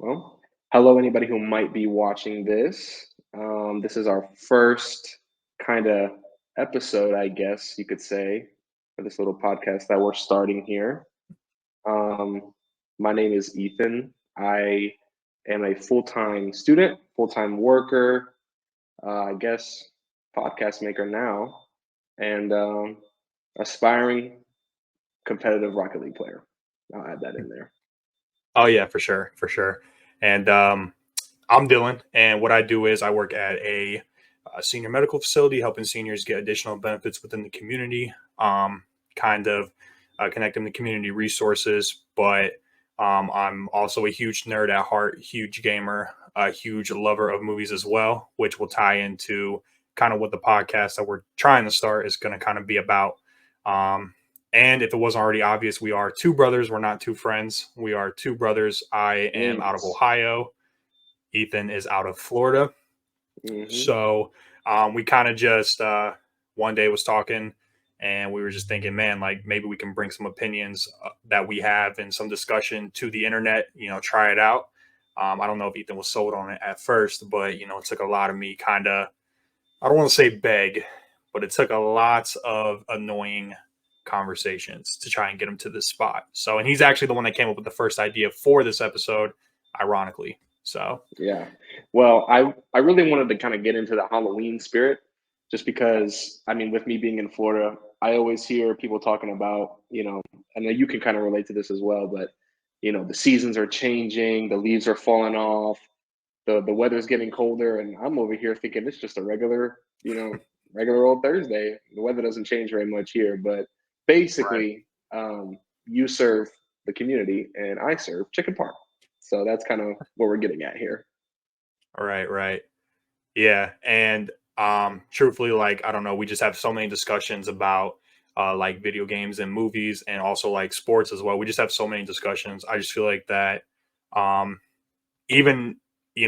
Well, hello, anybody who might be watching this. This is our first kind of episode, I guess you could say, for this little podcast that we're starting here. Um, my name is Ethan. I am a full time student, full time worker, I guess podcast maker now, and aspiring competitive Rocket League player. I'll add that in there. Oh yeah, for sure, for sure. And I'm Dylan, and what I do is I work at a senior medical facility, helping seniors get additional benefits within the community. Kind of connect them to community resources, but I'm also a huge nerd at heart, huge gamer, a huge lover of movies as well, which will tie into kind of what the podcast that we're trying to start is going to kind of be about. And if it wasn't already obvious, we are two brothers. We're not two friends. We are two brothers. I am out of Yes. Ohio. Ethan is out of Florida. Hmm. So we kind of just one day was talking and we were just thinking, man, like maybe we can bring some opinions that we have and some discussion to the internet, try it out. I don't know if Ethan was sold on it at first, but, it took a lot of me kind of, I don't want to say beg, but it took a lot of annoying conversations to try and get him to this spot. So, and he's actually the one that came up with the first idea for this episode, ironically. So, Yeah. Well, I really wanted to kind of get into the Halloween spirit just because I mean, with me being in Florida, I always hear people talking about, I know you can kind of relate to this as well, but the seasons are changing, the leaves are falling off, the weather's getting colder, and I'm over here thinking it's just a regular old Thursday. The weather doesn't change very much here, but right, basically, you serve the community and I serve Chicken Park. So that's kind of what we're getting at here. right, right. Yeah. And truthfully, like, I don't know, we just have so many discussions about like video games and movies and also like sports as well. We just have so many discussions. I just feel like that um even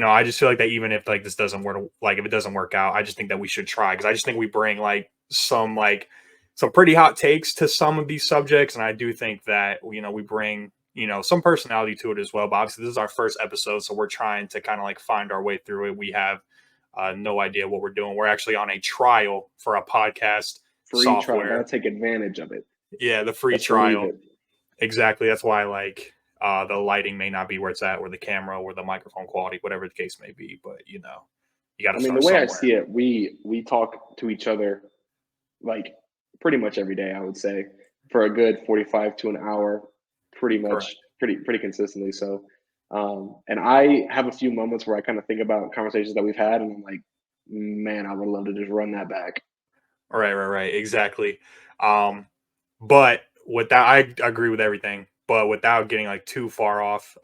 I just feel like that even if like this doesn't work, like if it doesn't work out, I just think that we should try because I just think we bring like some pretty hot takes to some of these subjects, and I do think that we bring some personality to it as well. But obviously, this is our first episode, so we're trying to kind of like find our way through it. We have no idea what we're doing. We're actually on a trial for a podcast Free trial, gotta software. take advantage of it. Yeah, the free Best believe trial. it. Exactly. That's why like the lighting may not be where it's at, or the camera, or the microphone quality, whatever the case may be. But you got I to mean, the start way I somewhere. see it, we talk to each other like pretty much every day, I would say, for a good 45 to an hour, pretty much, Correct. pretty consistently. So, and I have a few moments where I kind of think about conversations that we've had, and I'm like, man, I would love to just run that back. Right. Right. Right. Exactly. Um, but without, I agree with everything. But without getting like too far off,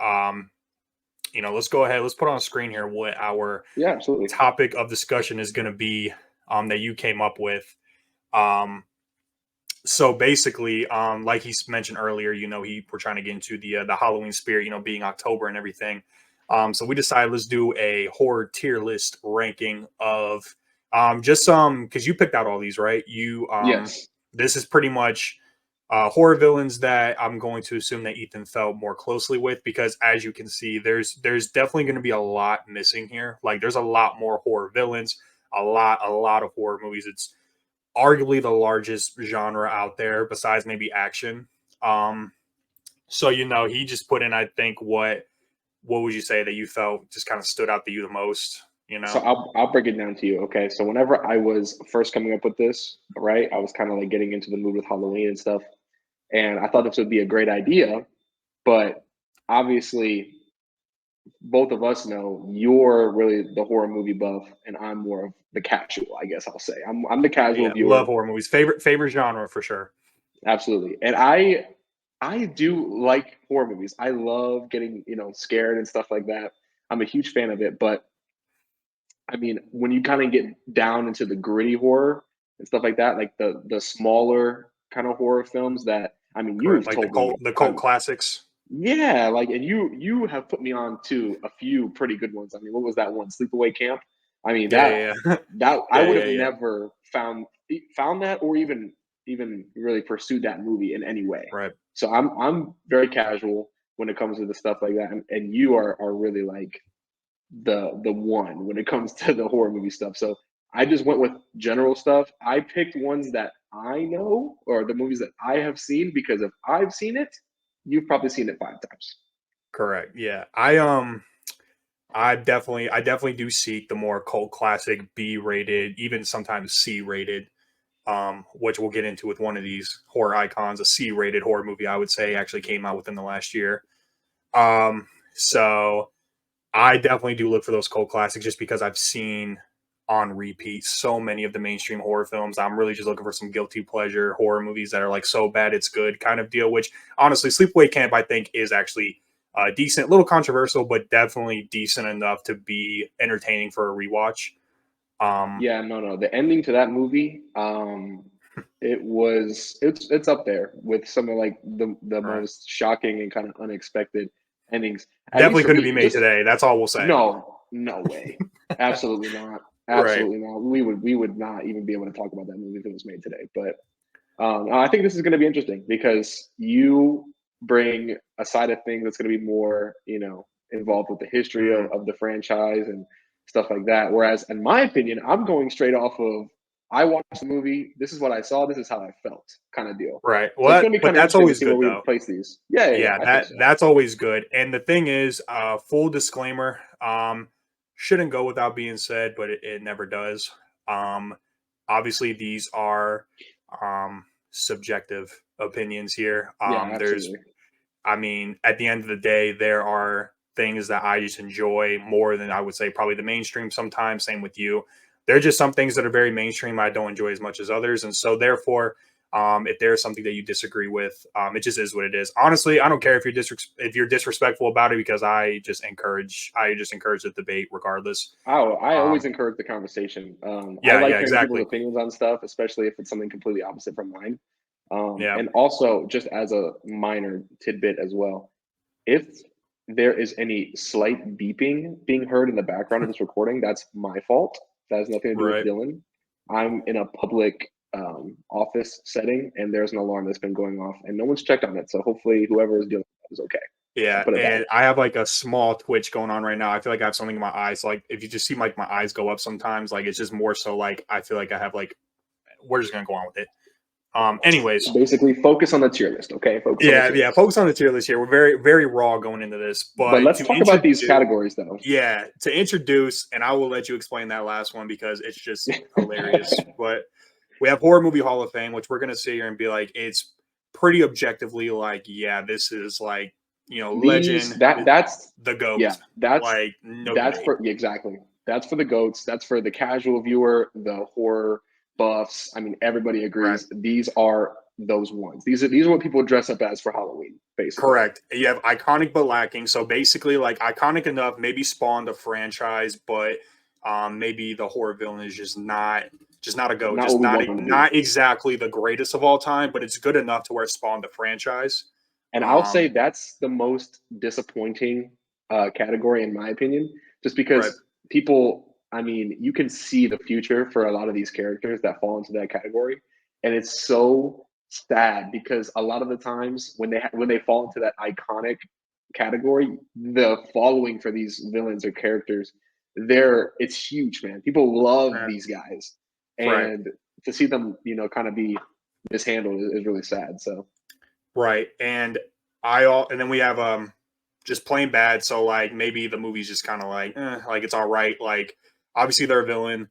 let's go ahead. Let's put on a screen here what our Yeah, absolutely. topic of discussion is going to be. That you came up with. Um, so basically, like he mentioned earlier, we're trying to get into the Halloween spirit, being October and everything. So we decided let's do a horror tier list ranking of just some because you picked out all these, right? You Yes. this is pretty much horror villains that I'm going to assume that Ethan felt more closely with because as you can see, there's definitely going to be a lot missing here. Like there's a lot more horror villains, a lot of horror movies. It's arguably the largest genre out there besides maybe action. Um, so he just put in, I think, what would you say that you felt just kind of stood out to you the most? So I'll break it down to you. Okay. So whenever I was first coming up with this, right, I was kind of like getting into the mood with Halloween and stuff. And I thought this would be a great idea, but obviously both of us know you're really the horror movie buff and I'm more of the casual, I guess I'll say. I'm the casual Yeah, love viewer. horror movies. Favorite genre for sure. Absolutely. And I do like horror movies. I love getting, scared and stuff like that. I'm a huge fan of it, but I mean, when you kind of get down into the gritty horror and stuff like that, like the smaller kind of horror films that I mean, Correct. you've Like the told cult me the cult time. classics. Yeah, like, and you have put me on to a few pretty good ones. I mean, what was that one? Sleepaway Camp. I mean Yeah, that yeah, yeah. that I Yeah, would yeah, have yeah. never found that or even really pursued that movie in any way. Right. So I'm very casual. when it comes to the stuff like that, and you are really like the one when it comes to the horror movie stuff. So I just went with general stuff. I picked ones that I know or the movies that I have seen because if I've seen it, you've probably seen it 5 times. Correct. Yeah. I definitely do seek the more cult classic B rated, even sometimes C rated, which we'll get into with one of these horror icons. A C rated horror movie, I would say, actually came out within the last year. So I definitely do look for those cult classics just because I've seen on repeat so many of the mainstream horror films. I'm really just looking for some guilty pleasure horror movies that are like so bad it's good kind of deal. Which honestly, Sleepaway Camp I think is actually decent, a little controversial, but definitely decent enough to be entertaining for a rewatch. Um, Yeah, no. The ending to that movie, it's up there with some of like the right. most shocking and kind of unexpected endings. At least Definitely for couldn't be me, made just today. That's all we'll say. no, no way. Absolutely not. Right. Absolutely not. We would not even be able to talk about that movie if it was made today. But I think this is going to be interesting because you bring a side of things that's going to be more, involved with the history Mm, of the franchise and stuff like that. Whereas, in my opinion, I'm going straight off of I watched the movie. This is what I saw. This is how I felt, kind of deal. right. So it's Well, going to be but kind of that's interesting to always see where good we though. would place these. Yeah. Yeah, I think so. that's always good. And the thing is, full disclaimer, shouldn't go without being said, but it never does. Um, obviously, these are subjective opinions here. Yeah, There's absolutely. I mean, at the end of the day, there are things that I just enjoy more than I would say probably the mainstream sometimes. Same with you. There are just some things that are very mainstream I don't enjoy as much as others. And so, therefore, if there's something that you disagree with, it just is what it is. Honestly, I don't care if if you're disrespectful about it because I just encourage the debate regardless. I always Um, encourage the conversation. I yeah, like yeah, hearing people's exactly. opinions on stuff, especially if it's something completely opposite from mine. Yeah, And also, just as a minor tidbit as well, if there is any slight beeping being heard in the background of this recording, that's my fault. That has nothing to do with right. Dylan. I'm in a public office setting, and there's an alarm that's been going off, and no one's checked on it. So hopefully, whoever is dealing with that is okay. I'll Yeah, put it that way. and I have like a small twitch going on right now. I feel like I have something in my eyes. So, like if you just see like my eyes go up sometimes, like it's just more so like I feel like I have like we're just gonna go on with it. So Anyways, basically, focus on the tier list. Okay, focus on the yeah, tier yeah. list. Focus on the tier list here. We're very, very raw going into this, But but let's to talk about these introduce, categories, though. yeah, to introduce, and I will let you explain that last one because it's just hilarious. But we have horror movie Hall of Fame, which we're gonna sit here and be like, it's pretty objectively like, yeah, this is like These legend, that's the goat, yeah, that's like no that's debate. for yeah, exactly. That's for the goats. That's for the casual viewer, the horror buffs. I mean, everybody Right. agrees. These are those ones. These are what people dress up as for Halloween, basically. Correct. You have iconic but lacking. So basically, like iconic enough, maybe spawned a franchise, but maybe the horror villain is just not a go. Not Just what we not want them to be. not exactly the greatest of all time, but it's good enough to where it spawned a franchise. And I'll say Um, that's the most disappointing category, in my opinion, just right. because people, I mean, you can see the future for a lot of these characters that fall into that category. And it's so sad because a lot of the times when they fall into that iconic category, the following for these villains or characters, it's huge, man. People love Right. these guys. Right. And to see them, kind of be mishandled is really sad. So Right. And I all and then we have just plain bad. So like maybe the movie's just kind of like it's all right. Like obviously they're a villain.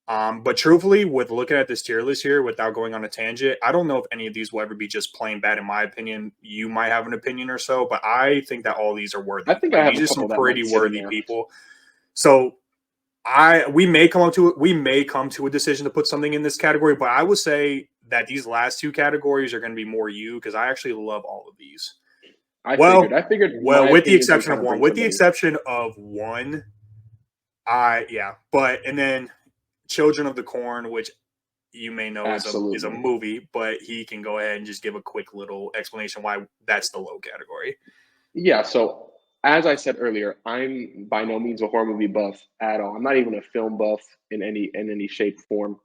But truthfully, with looking at this tier list here, without going on a tangent, I don't know if any of these will ever be just plain bad. In my opinion, you might have an opinion or so, but I think that all these are I worthy. think I Like have these a are some couple that pretty might sit in worthy there. people. So we may come to a decision to put something in this category, but I would say that these last two categories are going to be more you because I actually love all of these. I figured. Well, I figured well, my with the opinions would exception kind of of one, bring with the somebody. exception of one, I yeah, but and then Children of the Corn, which you may know is a Absolutely. movie, but he can go ahead and just give a quick little explanation why that's the low category. Yeah. So as I said earlier, I'm by no means a horror movie buff at all. I'm not even a film buff in any shape form.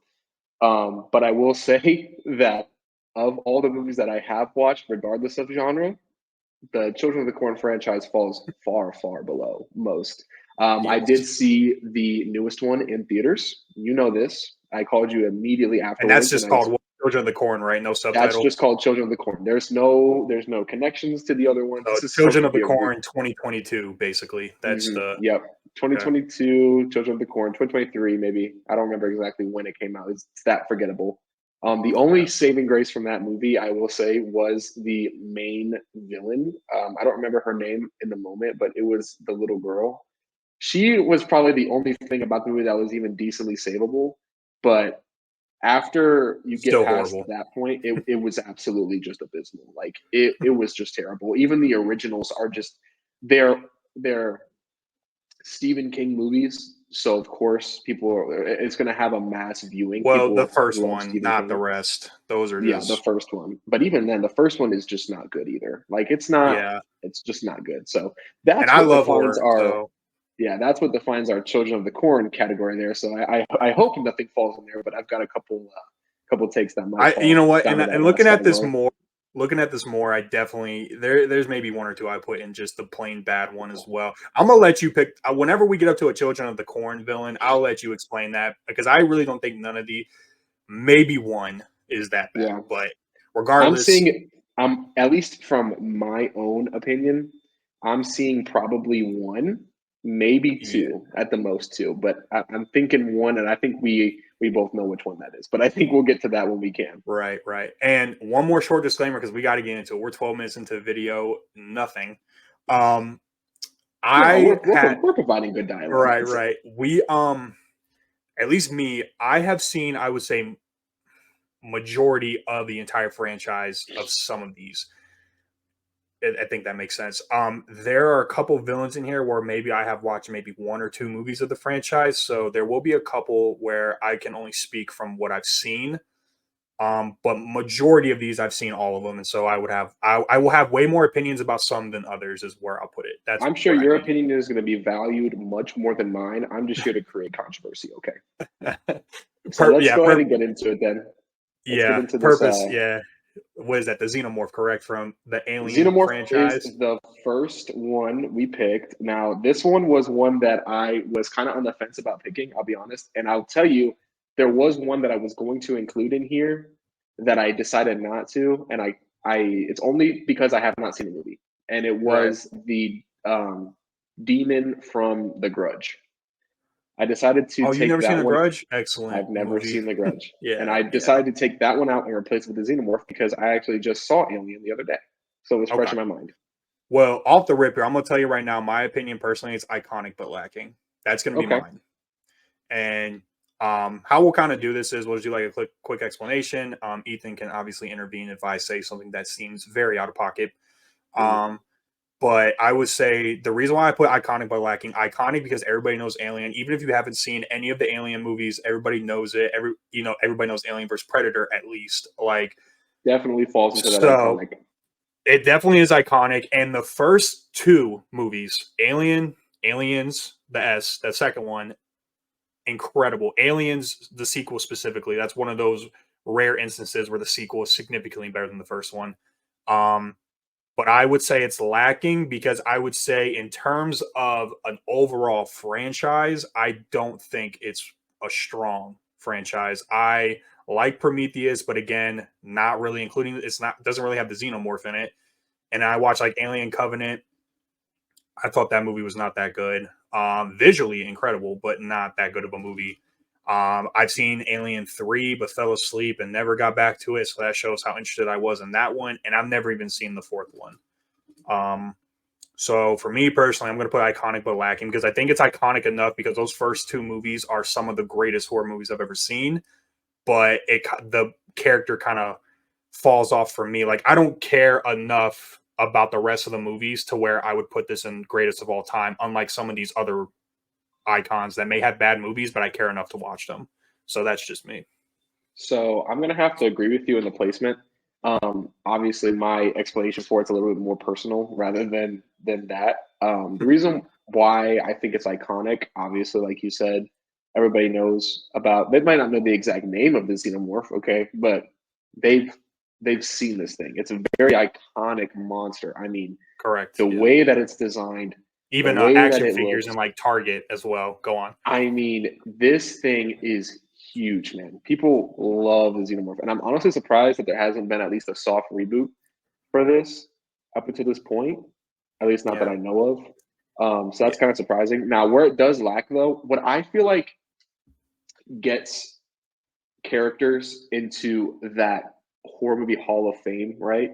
But I will say that of all the movies that I have watched, regardless of genre, the Children of the Corn franchise falls far, far below most. I did Yes. see the newest one in theaters. You know this. I called you immediately And that's afterwards, and just I called Children of the Corn, right? No that's subtitle. just called Children of the Corn. There's no connections to the other one. So This is supposed Children to of the be a Corn 2022, basically. That's the yep. okay. 2022 Children of the Corn, 2023 maybe. I don't remember exactly when it came out. It's that forgettable. The only Okay. saving grace from that movie, I will say, was the main villain. I don't remember her name in the moment, but it was the little girl. She was probably the only thing about the movie that was even decently savable. But after you get Still past horrible. that point, it was absolutely just abysmal. Like it was just terrible. Even the originals are just they're Stephen King movies. So of course it's going to have a mass viewing. Well, the People first love one, Stephen not the King. rest. Those are Yeah, the just first one. But even then, the first one is just not good either. Like yeah. it's just not good. So And that's I what love defines horror, our so yeah, that's what defines our Children of the Corn category there. So I hope nothing falls in there, but I've got a couple takes that might you know fall what? down to that And last category. looking at this more, I definitely there's maybe one or two I put in just the plain bad one as well. I'm gonna let you pick whenever we get up to a Children of the Corn villain. I'll let you explain that because I really don't think none of the maybe one is that bad, Yeah. but I'm regardless, seeing at least from my own opinion, I'm seeing probably one, maybe yeah. two at the most two, but I'm thinking one, and I think we both know which one that is. But I think we'll get to that when we can. Right, right. And one more short disclaimer because we got to get into it. We're 12 minutes into the video, nothing. Um, No, I had we're providing good dialogue. right, right. We at least me, I have seen, I would say, majority of the entire franchise of some of these. I think that makes sense. There are a couple villains in here where maybe I have watched maybe one or two movies of the franchise, so there will be a couple where I can only speak from what I've seen. But majority of these I've seen all of them, and so I will have way more opinions about some than others. Is where I'll put it. That's I'm sure what I your think. opinion is going to be valued much more than mine. I'm just here to create controversy. Okay, so let's Yeah, go ahead and get into it then. Let's get yeah, into this. purpose. Yeah, what is that? The Xenomorph, correct? From the Alien Xenomorph is franchise. the first one we picked. Now, this one was one that I was kind of on the fence about picking, I'll be honest. And I'll tell you, there was one that I was going to include in here that I decided not to. And it's only because I have not seen the movie. And it Right. was the demon from The Grudge. I decided to Oh, you take never seen that The one. Grudge? Excellent I've never movie. seen The Grudge. And Yeah, I yeah. decided to take that one out and replace it with the Xenomorph because I actually just saw Alien the other day. So it was fresh Okay. in my mind. Well, off the rip here, I'm gonna tell you right now. My opinion, personally, it's iconic but lacking. That's gonna be Okay. mine. And how we'll kind of do this is we'll do like a quick explanation. Ethan can obviously intervene if I say something that seems very out of pocket. Mhm. Um, but I would say the reason why I put iconic but lacking, iconic because everybody knows Alien. Even if you haven't seen any of the Alien movies, everybody knows it. Everybody knows Alien versus Predator at least. Like Definitely falls into that so, iconic. it definitely is iconic. And the first two movies, Aliens, the second one, incredible. Aliens, the sequel specifically, that's one of those rare instances where the sequel is significantly better than the first one. Um, but I would say it's lacking because I would say, in terms of an overall franchise, I don't think it's a strong franchise. I like Prometheus, but again, not really including it's not doesn't really have the xenomorph in it. And I watched like Alien Covenant. I thought that movie was not that good. Visually incredible, but not that good of a movie. I've seen Alien 3, but fell asleep and never got back to it. So that shows how interested I was in that one. And I've never even seen the fourth one. Um, so for me personally, I'm going to put iconic but lacking because I think it's iconic enough because those first two movies are some of the greatest horror movies I've ever seen. But the character kind of falls off for me. Like I don't care enough about the rest of the movies to where I would put this in greatest of all time, unlike some of these other icons that may have bad movies, but I care enough to watch them. So that's just me. So I'm gonna have to agree with you in the placement. Obviously, my explanation for it's a little bit more personal rather than that. The reason why I think it's iconic, obviously, like you said, everybody knows about. They might not know the exact name of the xenomorph, okay, but they've they've seen this thing. It's a very iconic monster. I mean, Correct. the Yeah. way that it's designed, the Even way that action it figures looks. and like Target as well. Go on. I mean, this thing is huge, man. People love the Xenomorph, and I'm honestly surprised that there hasn't been at least a soft reboot for this up until this point. At least not that Yeah. I know of. So Yeah. that's kind of surprising. Now, where it does lack, though, what I feel like gets characters into that horror movie Hall of Fame, right?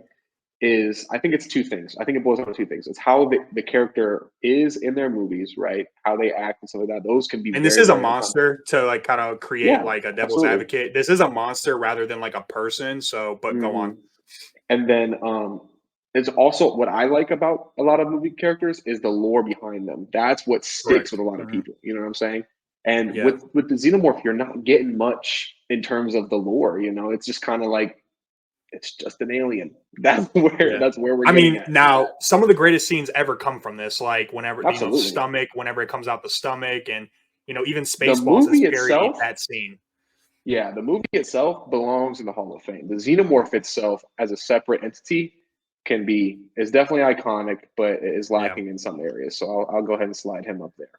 Is I think it's two things. I think it boils down to two things. It's how the character is in their movies, right? How they act and stuff like that. Those can be And this very, is a very iconic. monster to like kind of create Yeah, like a devil's absolutely. advocate. This is a monster rather than like a person. So, but go on. Hmm. And then it's also what I like about a lot of movie characters is the lore behind them. That's what sticks Correct. with a lot of Hmm. people. You know what I'm saying? And Yeah. with the xenomorph, you're not getting much in terms of the lore. You know, it's just kind of like it's just an alien. Yeah. That's where we're I getting mean, at with now that. some of the greatest scenes ever come from this, like whenever Absolutely. stomach, whenever it comes out the stomach, and even The Spaceballs is movie scary. itself, That scene. yeah, the movie itself belongs in the Hall of Fame. The xenomorph itself, as a separate entity, is definitely iconic, but it is Yeah. lacking in some areas. So I'll go ahead and slide him up there.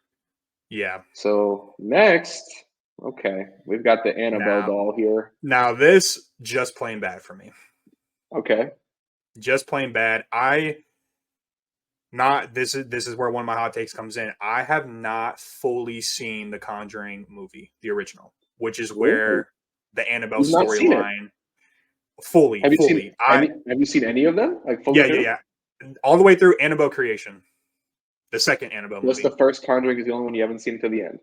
Yeah. So next, okay, we've got the Annabelle Now, doll here. now this just plain bad for me. Okay, Just plain bad. I not this is where one of my hot takes comes in. I have not fully seen the Conjuring movie, the original, which is really? where the Annabelle You've not seen it? storyline fully, Have you seen fully. I any? Have you seen any of them, like fully Yeah, yeah, through? yeah. All the way through Annabelle Creation, the second Annabelle Just the movie. first Conjuring is the only one you haven't seen to the end.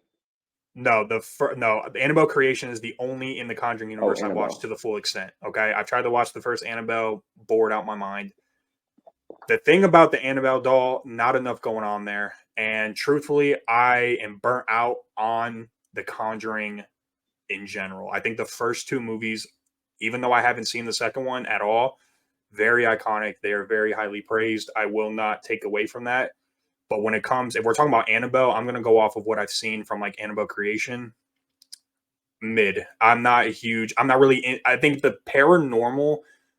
No, the Annabelle Creation is the only in the Conjuring Oh, universe I've watched to Annabelle. the full extent. Okay, I've tried to watch the first Annabelle, bored out my mind. The thing about the Annabelle doll, not enough going on there. And truthfully, I am burnt out on the Conjuring in general. I think the first two movies, even though I haven't seen the second one at all, very iconic. They are very highly praised. I will not take away from that. But when it comes, if we're talking about Annabelle, I'm going to go off of what I've seen from like Annabelle Creation. Mid. I'm not really I think the paranormal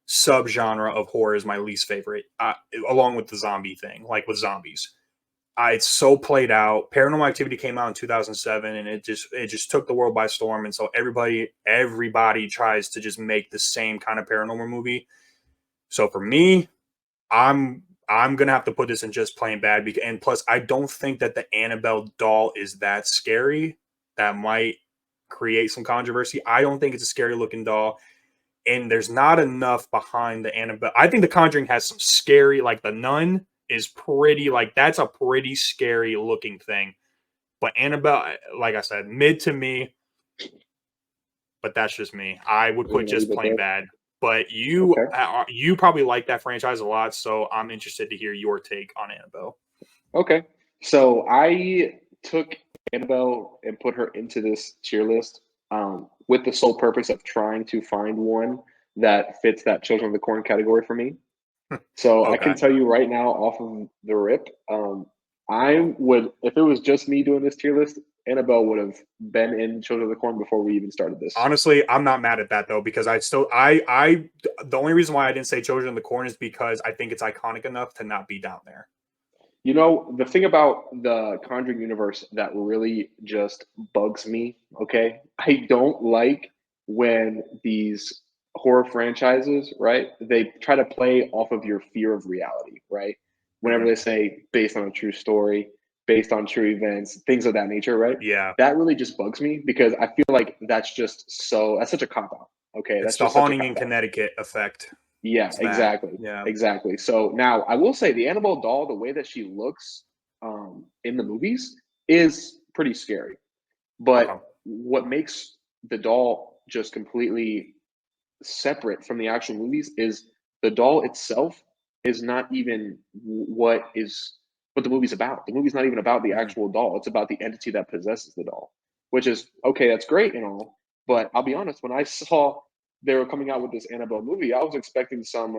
subgenre of horror is my least favorite, along with the zombie thing, like with zombies. It's so played out. Paranormal Activity came out in 2007, and it just took the world by storm. And so everybody tries to just make the same kind of paranormal movie. So for me, I'm gonna have to put this in just plain bad. And plus, I don't think that the Annabelle doll is that scary. That might create some controversy. I don't think it's a scary looking doll, and there's not enough behind the Annabelle. I think The Conjuring has some scary, like the Nun is pretty, like that's a pretty scary looking thing. But Annabelle, like I said, mid to me, but that's just me. I would You're put gonna just leave it plain there. bad. But Okay. you probably like that franchise a lot, so I'm interested to hear your take on Annabelle. Okay. So I took Annabelle and put her into this tier list with the sole purpose of trying to find one that fits that Children of the Corn category for me. So I Okay. can tell you right now, off of the rip, I would, if it was just me doing this tier list, Annabelle would have been in Children of the Corn before we even started this. Honestly, I'm not mad at that though, because the only reason why I didn't say Children of the Corn is because I think it's iconic enough to not be down there. You know, the thing about the Conjuring universe that really just bugs me, okay? I don't like when these horror franchises, right? They try to play off of your fear of reality, right? Whenever Hmm. they say based on a true story, based on true events, things of that nature, right? Yeah, That really just bugs me because I feel like that's such a cop out. Okay, it's that's the just such a Haunting cop in out. Connecticut effect. Yeah, It's that. exactly. Yeah. Exactly. So now I will say the Annabelle doll, the way that she looks in the movies is pretty scary. Okay. But what makes the doll just completely separate from the actual movies is the doll itself is not even what the movie's about. The movie's not even about the Hmm. actual doll. It's about the entity that possesses the doll, which is okay. That's great and all, but I'll be honest. When I saw they were coming out with this Annabelle movie, I was expecting some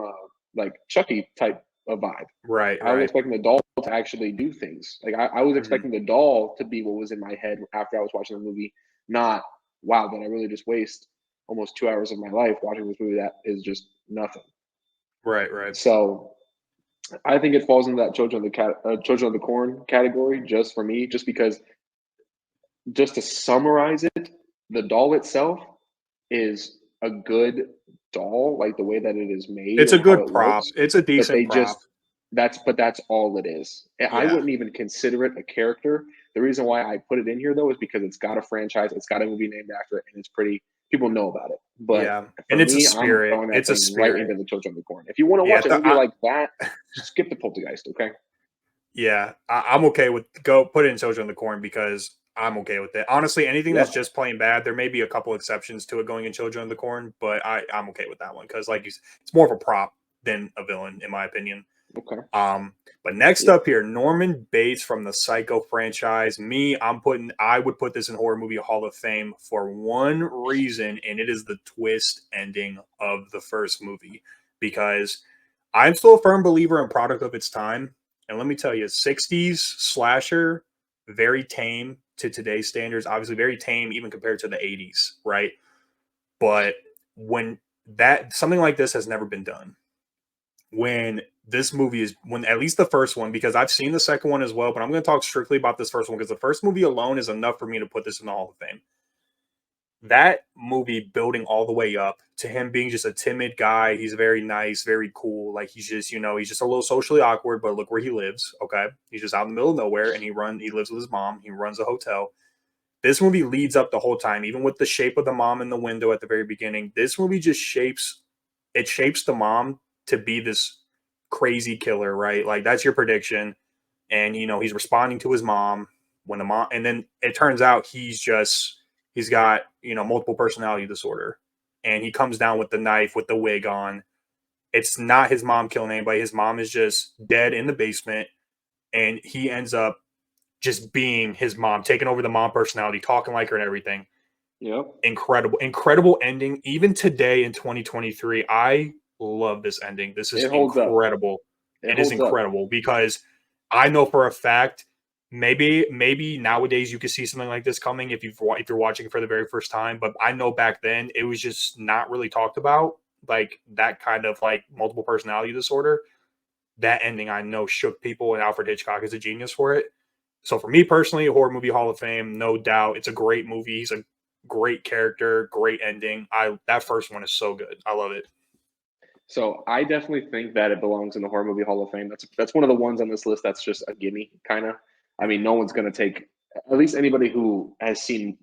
like Chucky type of vibe. Right. I was Right. expecting the doll to actually do things. Like I was Hmm. expecting the doll to be what was in my head after I was watching the movie. Not wow, did I really just waste almost 2 hours of my life watching this movie that is just nothing. Right, right. So I think it falls into that Children of the Corn category just for me, just because, just to summarize it, the doll itself is a good doll, like the way that it is made It's a and how good it prop. looks. It's a But decent they prop. just that's all it is. I Yeah. wouldn't even consider it a character. The reason why I put it in here though is because it's got a franchise, it's got a movie named after it, and it's pretty, people know about it. But Yeah. for And it's a me, I'm spirit. throwing that It's a thing right into spirit. the Children of the Corn. If you want to Yeah. watch a movie like that, skip the Poltergeist, okay? Yeah, I'm okay with go put it in Children of the Corn because I'm okay with it. Honestly, anything that's Yep. just plain bad, there may be a couple exceptions to it going in Children of the Corn, but I'm okay with that one because like it's more of a prop than a villain in my opinion. Okay. But next Yeah. up here, Norman Bates from the Psycho franchise. I would put this in horror movie Hall of Fame for one reason, and it is the twist ending of the first movie. Because I'm still a firm believer and product of its time. And let me tell you, 60s slasher, very tame to today's standards, obviously very tame even compared to the 80s, right? But when that something like this has never been done, when this movie is when at least the first one, because I've seen the second one as well, but I'm going to talk strictly about this first one because the first movie alone is enough for me to put this in the Hall of Fame. That movie building all the way up to him being just a timid guy. He's very nice, very cool. Like he's just, he's just a little socially awkward, but look where he lives. Okay. He's just out in the middle of nowhere and he lives with his mom. He runs a hotel. This movie leads up the whole time, even with the shape of the mom in the window at the very beginning. This movie just shapes the mom to be this crazy killer, right? Like that's your prediction. And he's responding to his mom when the mom, and then it turns out he's got multiple personality disorder, and he comes down with the knife with the wig on. It's not his mom killing anybody. His mom is just dead in the basement, and he ends up just being his mom, taking over the mom personality, talking like her and everything. Yep. Incredible ending. Even today in 2023, I love this ending. This is It holds up. incredible. It It is holds up. incredible because I know for a fact maybe nowadays you could see something like this coming if you're watching it for the very first time, but I know back then it was just not really talked about, like that kind of like multiple personality disorder. That ending I know shook people, and Alfred Hitchcock is a genius for it. So for me personally, horror movie Hall of Fame, no doubt. It's a great movie. He's a great character, great ending. That first one is so good. I love it. So I definitely think that it belongs in the horror movie Hall of Fame. That's one of the ones on this list that's just a gimme, kind of. I mean, no one's gonna take, at least anybody who has seen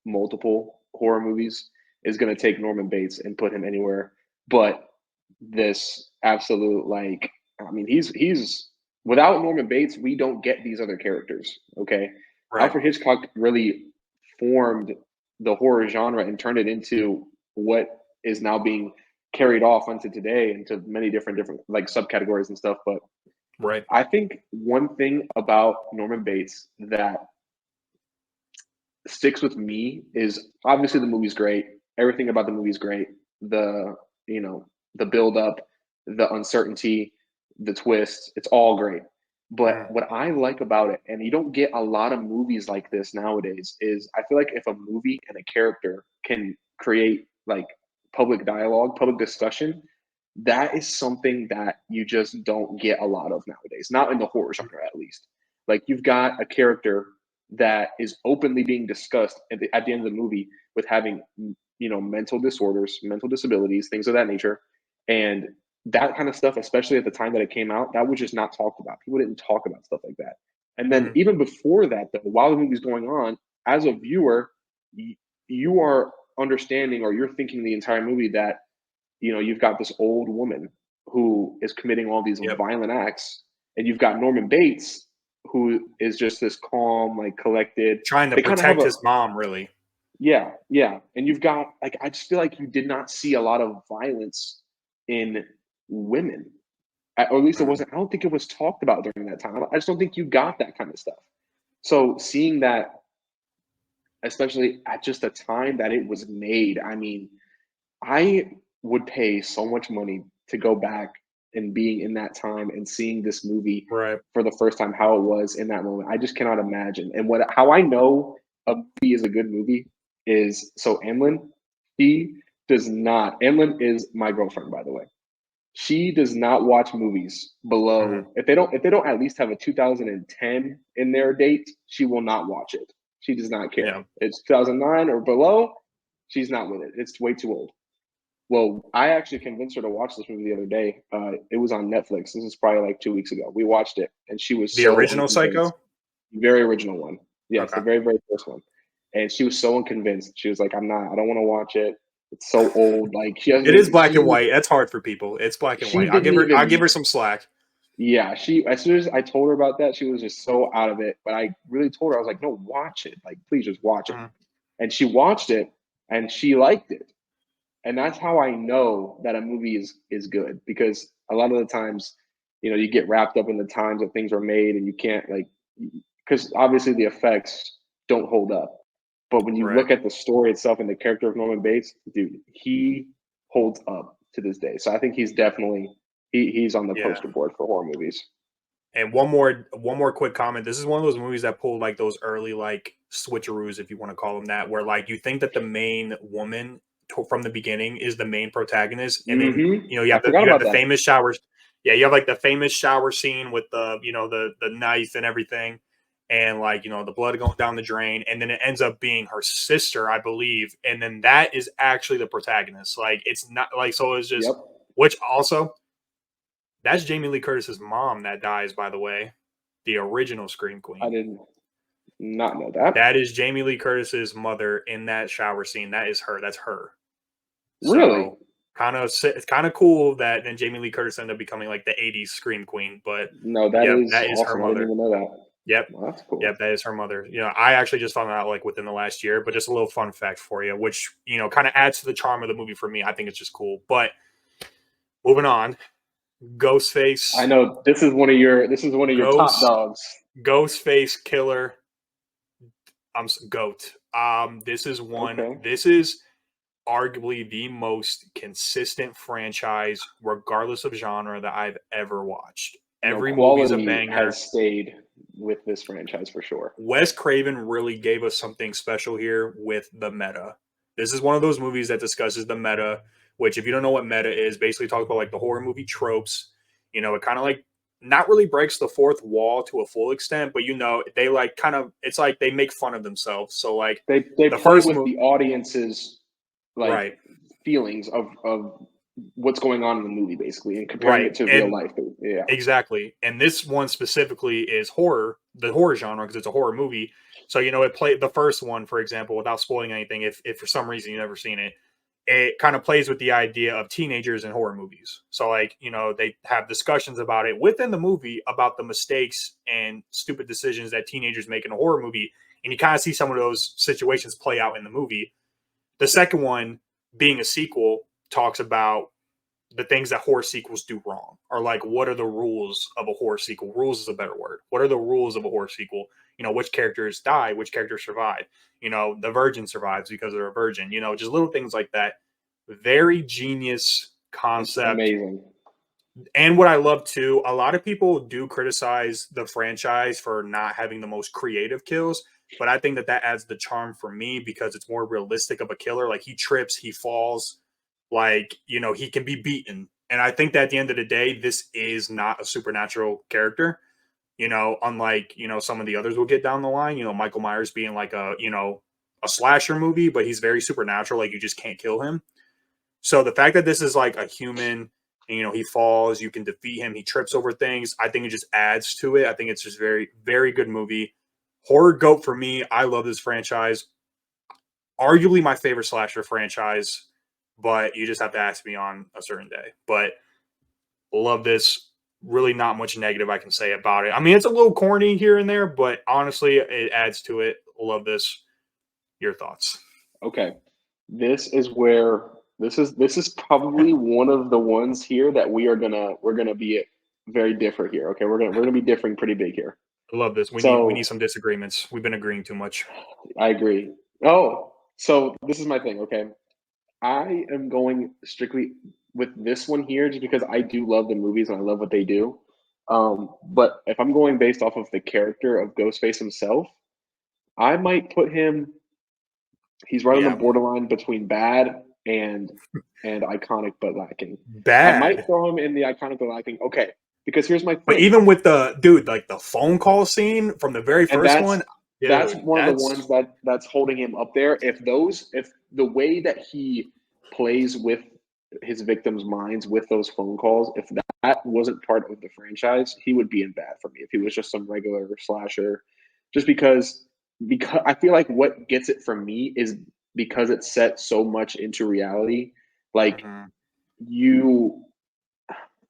multiple horror movies is gonna take Norman Bates and put him anywhere. But this absolute, like, I mean, he's without Norman Bates, we don't get these other characters. Okay, Right. Alfred Hitchcock really formed the horror genre and turned it into what is now being carried off onto today into many different like subcategories and stuff. But Right. I think one thing about Norman Bates that sticks with me is obviously the movie's great. Everything about the movie's great. The the build up, the uncertainty, the twist, it's all great. But Mm. what I like about it, and you don't get a lot of movies like this nowadays, is I feel like if a movie and a character can create like public dialogue, public discussion, that is something that you just don't get a lot of nowadays. Not in the horror genre, at least. Like you've got a character that is openly being discussed at the end of the movie with having mental disorders, mental disabilities, things of that nature, and that kind of stuff, especially at the time that it came out, that was just not talked about. People didn't talk about stuff like that. And then Mm. even before that, though, while the movie's going on, as a viewer, you are understanding or you're thinking the entire movie that you've got this old woman who is committing all these Yep. violent acts, and you've got Norman Bates who is just this calm, like collected. Trying to They kind of have protect a, his mom, really. yeah, yeah, and you've got, like, I just feel like you did not see a lot of violence in women, or at least it Mm. wasn't. I don't think it was talked about during that time. I just don't think you got that kind of stuff. So seeing that, especially at just the time that it was made, I mean, I would pay so much money to go back and being in that time and seeing this movie Right. for the first time, how it was in that moment. I just cannot imagine. And how I know a movie is a good movie is, so Emlyn, she does not. Emlyn is my girlfriend, by the way. She does not watch movies Mhm. below if they don't at least have a 2010 in their date, she will not watch it. She does not care. Yeah. It's 2009 or below, she's not with it. It's way too old. Well, I actually convinced her to watch this movie the other day. It was on Netflix. This is probably like 2 weeks ago. We watched it, and she was The so original unconvinced. Psycho? Very original one. Yes, the Okay. very, very first one. And she was so unconvinced. She was like, "I'm not. I don't want to watch it. It's so old." Like she hasn't It is even. black and white. That's hard for people. It's black and She white. I'll didn't give her I'll give even. her some slack. Yeah, she as soon as I told her about that, she was just so out of it. But I really told her, I was like, "No, watch it. Like, please just watch it." Mhm. And she watched it, and she liked it. And that's how I know that a movie is good, because a lot of the times, you get wrapped up in the times that things were made, and you can't like, because obviously the effects don't hold up. But when you Right. look at the story itself and the character of Norman Bates, dude, he holds up to this day. So I think he's definitely he's on the Yeah. poster board for horror movies. And one more quick comment. This is one of those movies that pulled like those early like switcheroos, if you want to call them that, where like you think that the main woman from the beginning is the main protagonist, and then you I have the forgot you have about the that. famous showers. Yeah, you have like the famous shower scene with the the knife and everything, and like the blood going down the drain, and then it ends up being her sister, I believe, and then that is actually the protagonist. Like it's not like so it's Yep, just which also that's Jamie Lee Curtis's mom that dies, by the way, the original Scream I Queen. did not know that. That is Jamie Lee Curtis's mother in that shower scene. That is her. That's her. Really? So it's kind of cool that then Jamie Lee Curtis ended up becoming like the '80s Scream Queen. But No, that yeah, is that is her awesome. I didn't mother. even know that. Yep. Well, that's Yep, cool. that is her mother. I actually just found out like within the last year, but just a little fun fact for you, which kind of adds to the charm of the movie for me. I think it's just cool. But moving on, I Ghostface, know this is one of your top Ghost, dogs. Ghostface Killer, goat. This is one. Okay. This is arguably the most consistent franchise, regardless of genre, that I've ever watched. No, Every movie's a quality has banger. stayed with this franchise for sure. Wes Craven really gave us something special here with the meta. This is one of those movies that discusses the meta, which, if you don't know what meta is, basically talks about like the horror movie tropes. It kind of like not really breaks the fourth wall to a full extent, but they like kind of it's like they make fun of themselves. So like They the play first with movie, the audience's like right, feelings of what's going on in the movie, basically, and comparing right, it to real and life. Yeah. exactly. And this one specifically is horror, the horror genre, because it's a horror movie. So, it played the first one, for example, without spoiling anything, if for some reason you've never seen it, it kind of plays with the idea of teenagers in horror movies. So, like, they have discussions about it within the movie about the mistakes and stupid decisions that teenagers make in a horror movie. And you kind of see some of those situations play out in the movie. The second one, being a sequel, talks about the things that horror sequels do wrong, or like what are the rules of a horror sequel. Rules is a better word. What are the rules of a horror sequel? Which characters die, which characters survive. The virgin survives because they're a virgin. Just little things like that. Very genius It's concept. amazing. And what I love too, a lot of people do criticize the franchise for not having the most creative kills, but I think that adds the charm for me because it's more realistic of a killer. Like he trips, he falls, like he can be beaten. And I think that at the end of the day, this is not a supernatural character. Unlike some of the others we'll get down the line. Michael Myers being like a slasher movie, but he's very supernatural. Like you just can't kill him. So the fact that this is like a human, and, he falls, you can defeat him, he trips over things. I think it just adds to it. I think it's just very, very good movie. Horror goat for me. I love this franchise. Arguably my favorite slasher franchise, but you just have to ask me on a certain day. But love this. Really, not much negative I can say about it. I mean, it's a little corny here and there, but honestly, it adds to it. Love this. Your thoughts? Okay. This is probably one of the ones here that we're gonna be very different here. Okay, we're gonna be differing pretty big here. I love this. We need So some disagreements. We've been agreeing too much. I agree. Oh, so this is my thing. Okay, I am going strictly with this one here just because I do love the movies and I love what they do. But if I'm going based off of the character of Ghostface himself, I might put him. He's right on the Yeah, borderline between bad. and iconic but lacking. I might Bad. throw him in the iconic but lacking. Okay, because here's my But thing. even with the dude, like the phone call scene from the very And first one, that's dude, one of the ones that's holding him up there. If the way that he plays with his victims' minds with those phone calls, if that wasn't part of the franchise, he would be in bad for me. If he was just some regular slasher, just because I feel like what gets it from me is because it's set so much into reality. Like mhm, you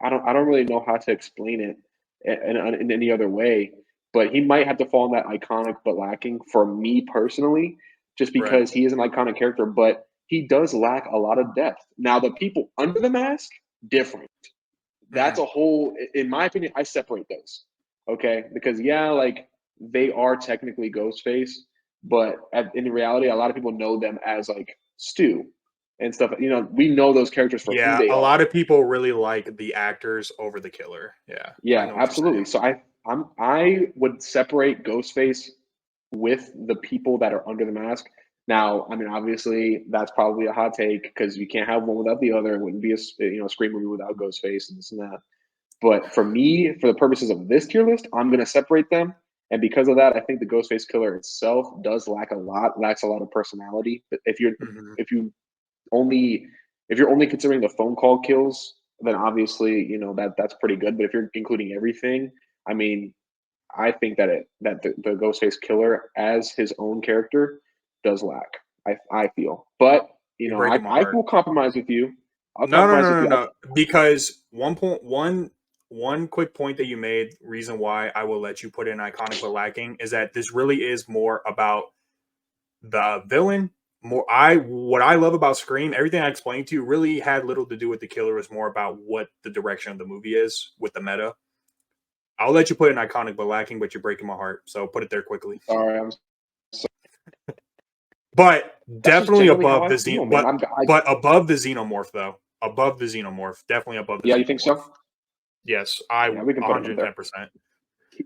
I don't really know how to explain it in any other way, but he might have to fall in that iconic but lacking for me personally, just right. because he is an iconic character, but he does lack a lot of depth. Now, the people under the mask, different. That's Mhm. a whole, in my opinion, I separate those. Okay, because yeah, like they are technically Ghostface, but in reality, a lot of people know them as like Stu and stuff. We know those characters for who Yeah, they a are. lot of people really like the actors over the killer. Yeah, I Yeah, know what you're absolutely. saying. So I would separate Ghostface with the people that are under the mask. Now, I mean, obviously, that's probably a hot take because you can't have one without the other. It wouldn't be a Scream movie without Ghostface and this and that. But for me, for the purposes of this tier list, I'm going to separate them. And because of that, I think the Ghostface killer itself does lacks a lot of personality. But Mhm. if you only if you're only considering the phone call kills, then obviously that's pretty good. But if you're including everything, I mean, I think that the Ghostface killer as his own character does lack. I feel, but You're I breaking my I heart. will compromise with you. I'll No, no, compromise with no, no, you. no. Because one quick point that you made, reason why I will let you put in iconic but lacking, is that this really is more about the villain. More, I what I love about Scream, everything I explained to you really had little to do with the killer. It was more about what the direction of the movie is with the meta. I'll let you put in iconic but lacking, but you're breaking my heart. So put it there quickly. Sorry, But that's just definitely generally how above I the feel, man. but above the xenomorph though. Above the xenomorph, definitely above the Yeah, you think xenomorph. so? Yes, I Yeah, we can put him up there. 110%.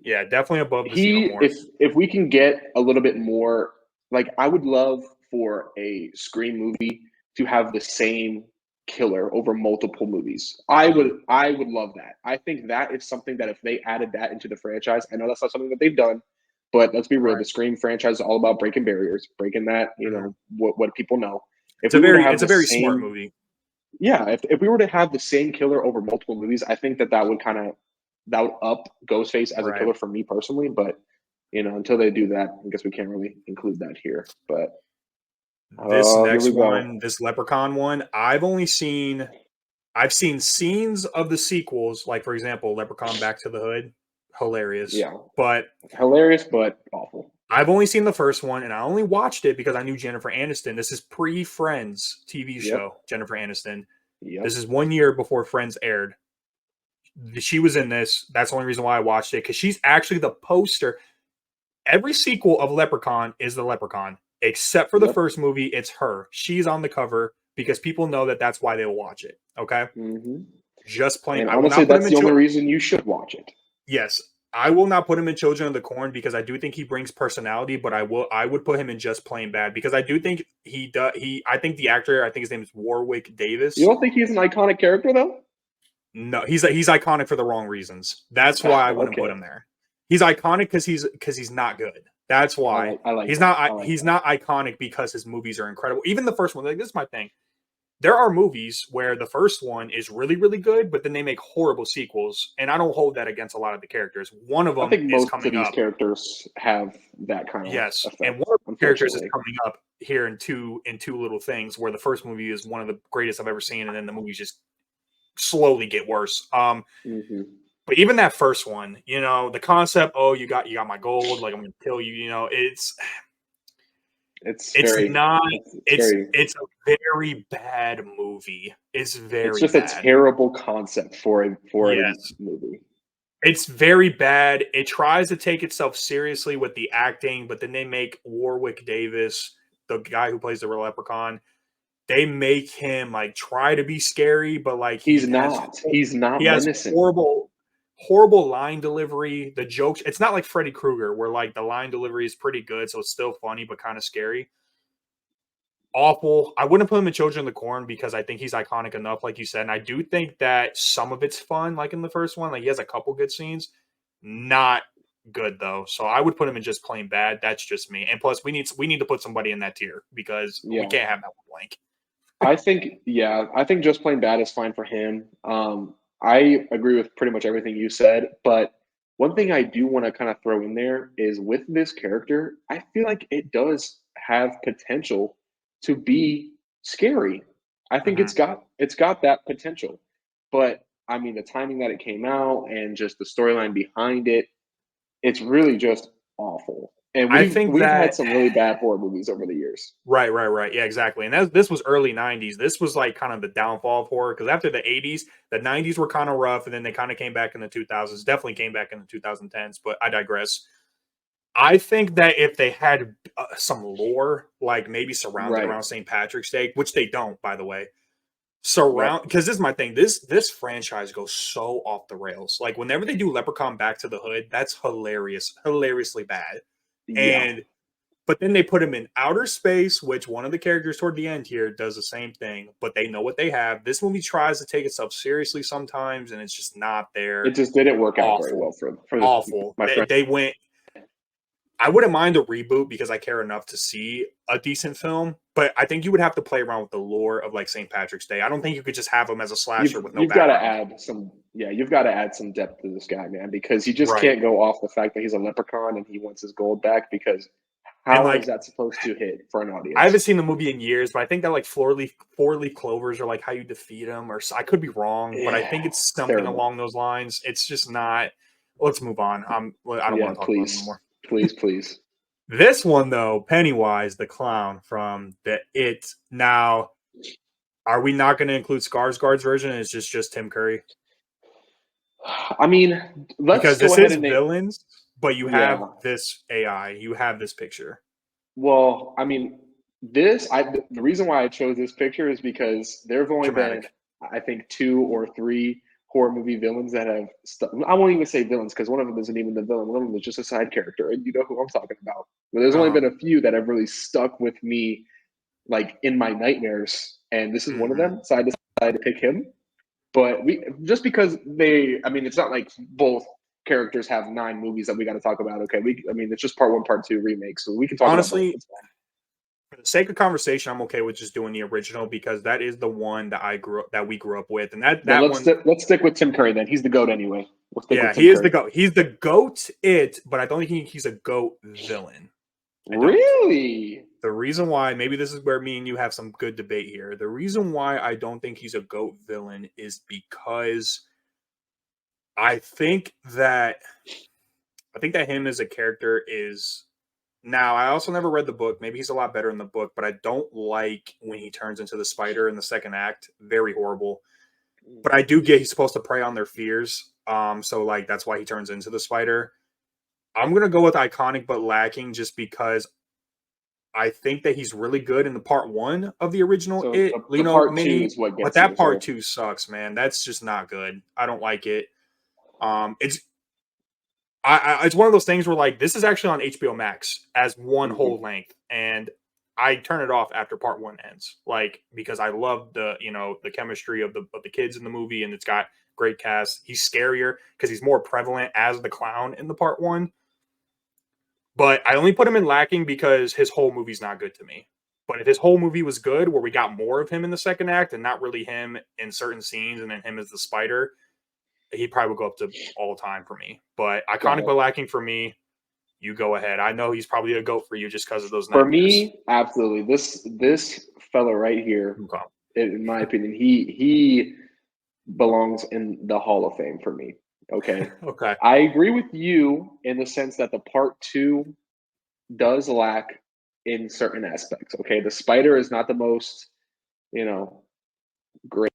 Yeah, definitely above the He xenomorph. if we can get a little bit more, like I would love for a Scream movie to have the same killer over multiple movies. Mhm. I would love that. I think that is something that if they added that into the franchise, I know that's not something that they've done, but let's be real, Right. the Scream franchise is all about breaking barriers, breaking that, Mhm. what people know. If It's a we were to very have it's a the very smart same movie. Yeah, if we were to have the same killer over multiple movies, I think that would up Ghostface as a Right. killer for me personally. But until they do that, I guess we can't really include that here. But This here we next go. one, this Leprechaun one, I've seen scenes of the sequels, like for example, Leprechaun Back to the Hood, hilarious. Yeah, But hilarious but awful. I've only seen the first one, and I only watched it because I knew Jennifer Aniston. This is pre-Friends TV Yep, show. Jennifer Aniston. yep. This is 1 year before Friends aired. She was in this. That's the only reason why I watched it, because she's actually the poster. Every sequel of Leprechaun is the Leprechaun, except for the Yep. first movie. It's her. She's on the cover because people know that that's why they'll watch it. Okay, hmm just plain. And I will honestly, not put him that's in. the only reason you should watch it. Yes, I will not put him in Children of the Corn because I do think he brings personality, but I would put him in Just Plain Bad because I do think he does. I think the actor. I think his name is Warwick You Davis. don't think he's an iconic character though? No, he's iconic for the wrong reasons. That's why I wouldn't put Okay, him there. He's iconic because he's not good. That's why I like he's that. not I like he's that. not iconic because his movies are incredible. Even the first one, like this is my thing. There are movies where the first one is really really good, but then they make horrible sequels, and I don't hold that against a lot of the characters. One of I them think is most of coming these up. characters have that kind of Yes, and effect, one of the characters is unfortunately. coming up here in two little things, where the first movie is one of the greatest I've ever seen, and then the movies just slowly get worse. hmm But even that first one, the concept, oh, you got my gold, like I'm gonna kill you, It's it's very, not it's it's very, it's a very bad movie. It's it's very just a bad. terrible concept for a Yes. movie. It's very bad. It tries to take itself seriously with the acting, but then they make Warwick Davis, the guy who plays the leprechaun, they make him like try to be scary, but like He's not. He's he not has menacing. horrible line delivery. The jokes, it's not like Freddy Krueger where like the line delivery is pretty good, so it's still funny but kind of scary. awful. I wouldn't put him in Children of the Corn because I think he's iconic enough, like you said. And I do think that some of it's fun, like in the first one. Like he has a couple good scenes. Not good though. So I would put him in just plain bad. That's just me. And plus, we need to put somebody in that tier because we Yeah. can't have that one blank. I think just plain bad is fine for him. I agree with pretty much everything you said, but one thing I do want to kind of throw in there is with this character, I feel like it does have potential to be scary. I think Hmm. it's got that potential. But I mean the timing that it came out and just the storyline behind it, it's really just awful. And I think we've had that some really bad horror movies over the years. right. Yeah, exactly. And this was early '90s. This was like kind of the downfall of horror because after the '80s, the '90s were kind of rough, and then they kind of came back in the 2000s. Definitely came back in the 2010s. But I digress. I think that if they had some lore, like maybe surrounded Right. around St. Patrick's Day, which they don't, by the way, surround Yep. because this is my thing. This franchise goes so off the rails. Like whenever they do Leprechaun Back to the Hood, that's hilarious, hilariously bad. Yeah. And but then they put him in outer space, which one of the characters toward the end here does the same thing, but they know what they have. This movie tries to take itself seriously sometimes, and it's just not there. It just didn't work out very Awful. well for Awful. my friend. They went I wouldn't mind a reboot because I care enough to see a decent film, but I think you would have to play around with the lore of like St. Patrick's Day. I don't think you could just have him as a slasher with no You've got to background. add some you've got to add some depth to this guy, man, because you just Right. can't go off the fact that he's a leprechaun and he wants his gold back because And how is like that supposed to hit for an I audience? haven't seen the movie in years, but I think that like four leaf clovers are like how you defeat them, or I could be wrong, but I Yeah, think it's something terrible. along those lines. It's just not. Let's move on. I don't Yeah, want to talk about it please. anymore. Please. This one though, Pennywise the clown from the It. Now, are we not going to include Skarsgård's version? It's just Tim Curry I mean, let's because go this ahead is and name. villains, but you have Yeah. this AI, you have this picture. Well, I mean, the reason why I chose this picture is because there have only been, Dramatic. I think, two or three horror movie villains that have I won't even say villains because one of them isn't even the villain. One of them is just a side character, and you know who I'm talking about. But there's only Uh-huh. been a few that have really stuck with me, like in my nightmares, and this is one of Mhm. them. So I decided to pick him. But we just because I mean, it's not like both characters have 9 movies that we got to talk about. Okay, I mean, it's just part one, part two remake, so we can talk about both. Honestly, It's fine. for the sake of conversation, I'm okay with just doing the original because that is the one that we grew up with, and Then that one, let's stick with Tim Curry. Then he's the goat anyway. We'll stick with yeah, Tim he is the Curry. goat. He's the goat. But I don't think he's a goat villain. I don't. Really? The reason why, maybe this is where me and you have some good debate here. The reason why I don't think he's a GOAT villain is because I think that him as a character is now. I also never read the book. Maybe he's a lot better in the book, but I don't like when he turns into the spider in the second act. Very horrible. But I do get he's supposed to prey on their fears. So like that's why he turns into the spider. I'm gonna go with iconic but lacking just because I think that he's really good in the part one of the original So It, the part two mini, is what but gets you. that part So two sucks, man. That's just not good. I don't like it. It's it's one of those things where like this is actually on HBO Max as one mhm. whole length, and I turn it off after part one ends, like because I love the chemistry of the kids in the movie, and it's got great cast. He's scarier because he's more prevalent as the clown in the part one. But I only put him in lacking because his whole movie's not good to me. But if his whole movie was good, where we got more of him in the second act and not really him in certain scenes and then him as the spider, he'd probably go up to all time for me. But Got iconic it. but lacking for me, you go ahead. I know he's probably a goat for you just because of those For nightmares. me, absolutely. This fella right here, Okay. in my opinion, he belongs in the Hall of Fame for me. Okay. Okay. I agree with you in the sense that the part two does lack in certain aspects. Okay. The spider is not the most, you know, great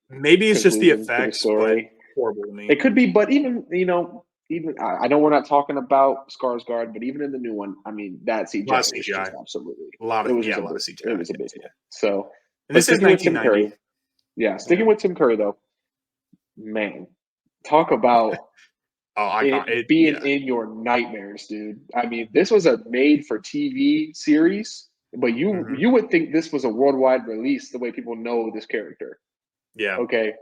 Maybe it's just the conclusion to the effects, but story. horrible to me. It could be, but even, even I know we're not talking about Skarsgård, but even in the new one, I mean, that A lot of CGI was CGI. just absolutely, A lot it of was just yeah, a lot of CGI. it was Yeah, yeah. abysmal. So, And but this is sticking with Tim 1990. Curry, yeah, Yeah. sticking with Tim Curry though, man, talk about Oh, icon. it being Yeah. in your nightmares, dude. I mean, this was a made for TV series. But Mhm. you would think this was a worldwide release the way people know this character. Yeah. Okay.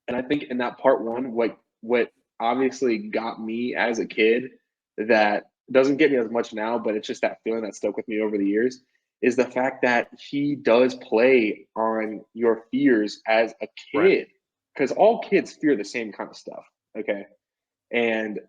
And I think in that part one, what obviously got me as a kid that doesn't get me as much now, but it's just that feeling that stuck with me over the years is the fact that he does play on your fears as a Right. kid. Because all kids fear the same kind of stuff. Okay. And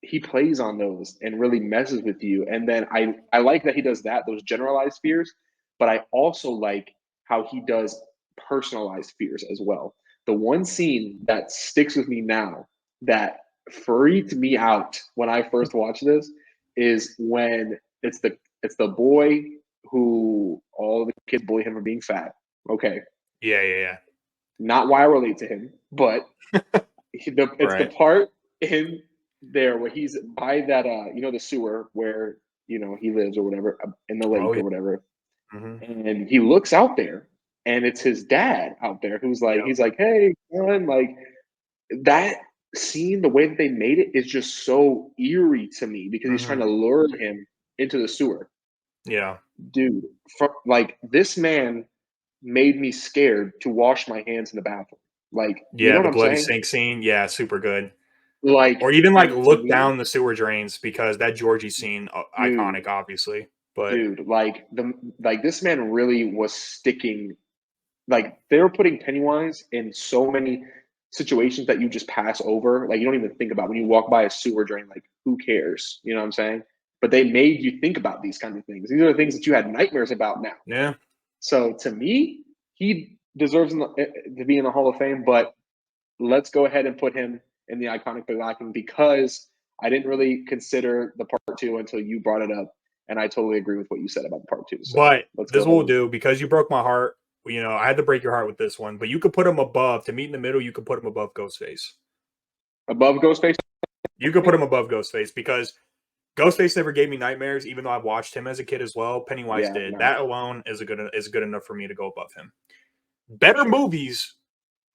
he plays on those and really messes with you. And then I like that he does that, those generalized fears, but I also like how he does personalized fears as well. The one scene that sticks with me now that freaked me out when I first watched this is when it's the boy who all the kids bully him for being fat. Okay. Yeah, yeah, Not why I relate to him, but yeah. it's the Right. part in there where he's by that the sewer where he lives or whatever, in the Oh, lake yeah. or whatever, Mhm. and he looks out there and it's his dad out there who's like Yep. he's like, hey son, like that scene, the way that they made it is just so eerie to me because he's trying Mhm. to lure him into the sewer. Yeah. Dude, like this man made me scared to wash my hands in the bathroom, like, you know Yeah, what the I'm bloody saying? sink scene, yeah, super good. Like, Or even, like, and to look me, down the sewer drains because that Georgie scene, dude, iconic, obviously, but dude, like this man really was sticking. Like they were putting Pennywise in so many situations that you just pass over. Like you don't even think about when you walk by a sewer drain. Like who cares? You know what I'm saying? But they made you think about these kind of things. These are the things that you had nightmares about now. yeah. So to me, he deserves to be in the Hall of Fame. But let's go ahead and put him in the iconic but lacking because I didn't really consider the part two until you brought it up, and I totally agree with what you said about the part two. So But let's this go is what ahead we'll and do because you broke my heart, I had to break your heart with this one, but you could put him above to meet in the middle, you could put him above Ghostface. above Ghostface. You could put him above Ghostface because Ghostface never gave me nightmares, even though I watched him as a kid as well. Pennywise Yeah, did. no, That alone is good enough for me to go above him. for Better sure. movies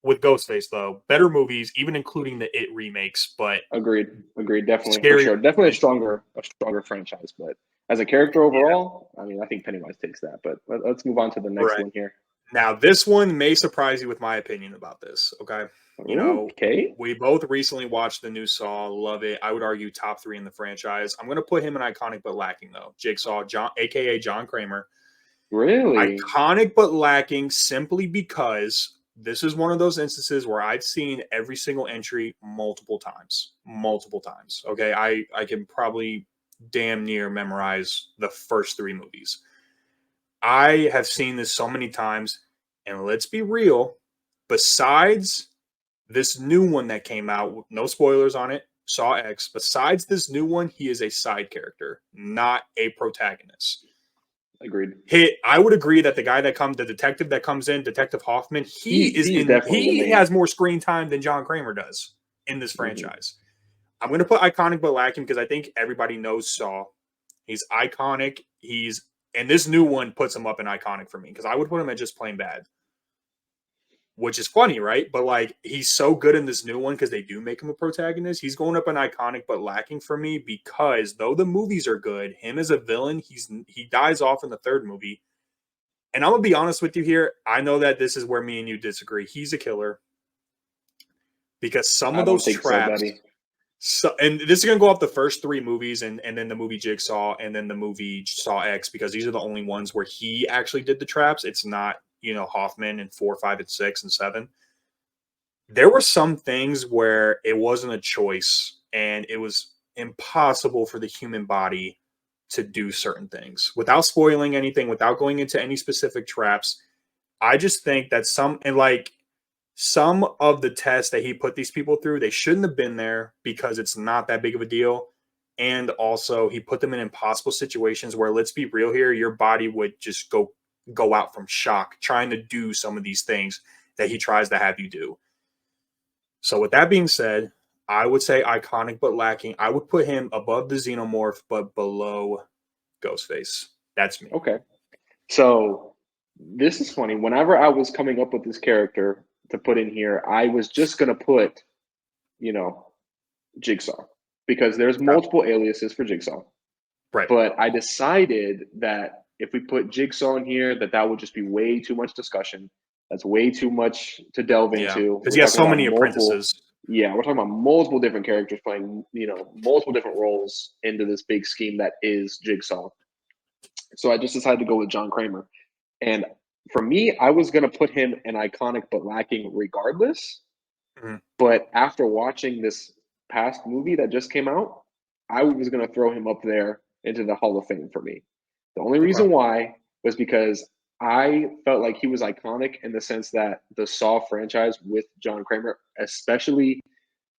with Ghostface though. Better movies, even including the It remakes, but Agreed. Agreed. Definitely, for scary. sure. Definitely a stronger franchise. But as a character Yeah, overall, I mean, I think Pennywise takes that. But let's move on to the next right. one here. Now, this one may surprise you with my opinion about this. Okay. Okay. We both recently watched the new Saw. Love it. I would argue top three in the franchise. I'm going to put him in iconic but lacking, though. Jigsaw, John, aka John Kramer. Really? Iconic but lacking simply because this is one of those instances where I've seen every single entry multiple times. Multiple times. Okay. I can probably damn near memorize the first three movies. I have seen this so many times, and let's be real, besides this new one that came out, no spoilers on it, Saw X, besides this new one, he is a side character, not a protagonist. Agreed. I would agree that the detective that comes in, Detective Hoffman, He's definitely the he main. has more screen time than John Kramer does in this Mhm. franchise. I'm going to put iconic but lacking because I think everybody knows Saw. He's iconic. And this new one puts him up in iconic for me because I would put him at just plain bad, which is funny, right? But like he's so good in this new one because they do make him a protagonist. He's going up in iconic but lacking for me because though the movies are good, him as a villain, he dies off in the third movie. And I'm gonna be honest with you here. I know that this is where me and you disagree. He's a killer because some I of don't those think so, traps. buddy. So, and this is going to go off the first three movies and then the movie Jigsaw and then the movie Saw X because these are the only ones where he actually did the traps. It's not, Hoffman in 4, 5, and 6 and 7. There were some things where it wasn't a choice and it was impossible for the human body to do certain things without spoiling anything, without going into any specific traps. I just think that some of the tests that he put these people through, they shouldn't have been there because it's not that big of a deal. And also, he put them in impossible situations where, let's be real here, your body would just go out from shock trying to do some of these things that he tries to have you do. So, with that being said, I would say iconic but lacking. I would put him above the xenomorph but below Ghostface. That's me. Okay. So this is funny. Whenever I was coming up with this character to put in here, I was just gonna put, you know, Jigsaw because there's Yeah. multiple aliases for Jigsaw. Right. But I decided that if we put Jigsaw in here, that would just be way too much discussion. That's way too much to delve Yeah, into. because We're he has talking so about many multiple, apprentices. yeah, we're talking about multiple different characters playing, multiple different roles into this big scheme that is Jigsaw. So I just decided to go with John Kramer. And for me, I was going to put him an iconic but lacking regardless. Mhm. But after watching this past movie that just came out, I was going to throw him up there into the Hall of Fame for me. The only Okay. reason why was because I felt like he was iconic in the sense that the Saw franchise with John Kramer, especially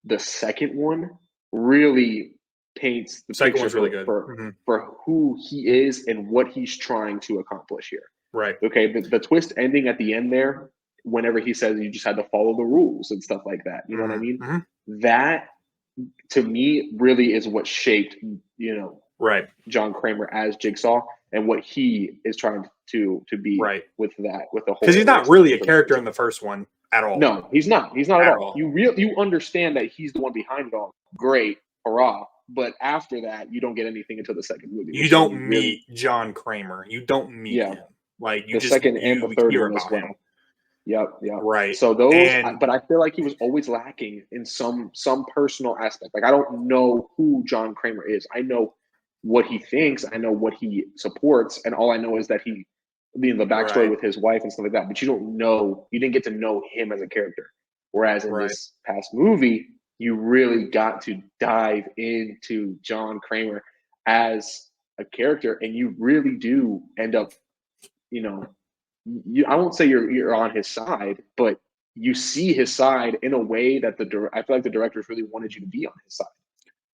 the second one, really paints the Second picture one's really for good. for Mhm. for who he is and what he's trying to accomplish here. Right. Okay, the twist ending at the end there, whenever he says you just had to follow the rules and stuff like that, you know what I Mhm. mean? Mhm. That to me really is what shaped, Right. John Kramer as Jigsaw and what he is trying to be Right. with the Because whole he's not origin really a for the character in franchise. the first one at all. No, he's not. He's not at At all. all. You understand that he's the one behind it all. Great, hurrah! But after that, you don't get anything until the second movie, You which is when don't you really, meet John Kramer. You don't meet yeah, him. Like you the just second and the you third hear one as about him. well. Yep, yep. Right. So those, And but I feel like he was always lacking in some personal aspect. Like I don't know who John Kramer is. I know what he thinks. I know what he supports, and all I know is that the backstory right. with his wife and stuff like that. But you didn't get to know him as a character. Whereas in Right. this past movie, you really got to dive into John Kramer as a character, and you really do end up, you know, I won't say you're on his side, but you see his side in a way that I feel like the directors really wanted you to be on his side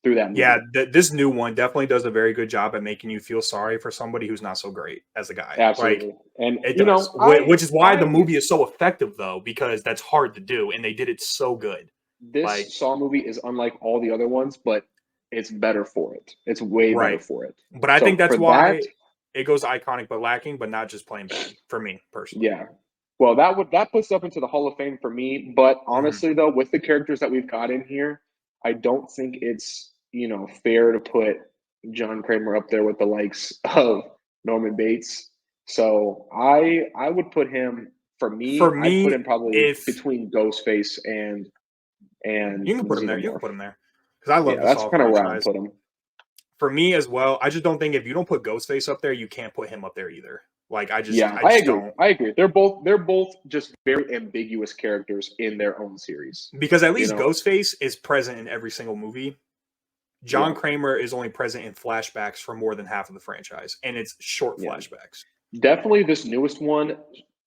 through that Yeah, movie. this new one definitely does a very good job at making you feel sorry for somebody who's not so great as a guy. Like Absolutely. And it does. I Which is why the I movie is so effective though, because that's hard to do and they did it so good. Like this Saw movie is unlike all the other ones, but it's better for it. It's way better right. for it. But I think So that's for that, why it goes iconic but lacking, but not just plain bad for me personally. yeah. Well, that puts up into the Hall of Fame for me. But Mhm. honestly, though, with the characters that we've got in here, I don't think it's fair to put John Kramer up there with the likes of Norman Bates. So I would put him for me. For I'd put me, him probably if between Ghostface and you can put him there, you can Xenomorph. put him there. Because I love Yeah, the that's Saw kind of where I would franchise. put him. For me as well, I just don't think if you don't put Ghostface up there, you can't put him up there either. Like Yeah, I I just agree. don't. I agree. They're both just very ambiguous characters in their own series. Because at You least know, Ghostface is present in every single movie. John yeah. Kramer is only present in flashbacks for more than half of the franchise, and it's short Yeah, flashbacks. definitely this newest one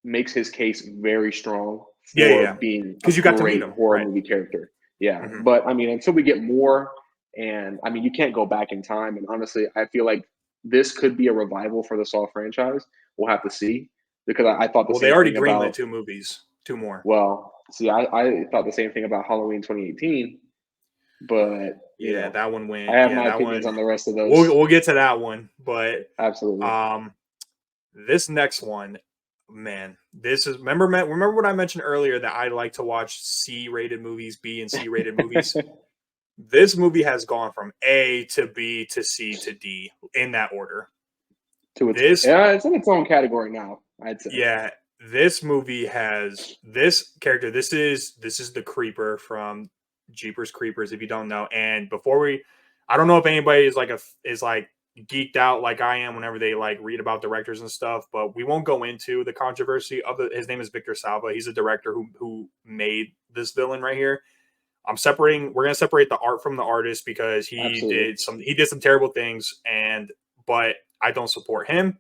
makes his case very strong Yeah, yeah, for yeah. being a Because you got to meet great him, horror right? movie character. Yeah, Hmm. but I mean, until we get more, and I mean, you can't go back in time. And honestly, I feel like this could be a revival for the Saw franchise. We'll have to see because I thought the Well, they same already thing greenlit about. two movies, two more. Well, see, I thought the same thing about Halloween 2018, but Yeah, that one I went. have Yeah, my that opinions one. on the rest of those. We'll get to that one, but Absolutely. um, this next one, man, this is remember what I mentioned earlier that I like to watch C-rated movies, B and C-rated movies. This movie has gone from A to B to C to D in that order. This, Yeah, it's in its own category now, I'd say. yeah, this movie has this character. This is the Creeper from Jeepers Creepers. If you don't know, and I don't know if anybody is like geeked out like I am whenever they like read about directors and stuff. But we won't go into the controversy of his name is Victor Salva. He's a director who made this villain right here. We're gonna separate the art from the artist because Absolutely. he did some terrible things, but I don't support him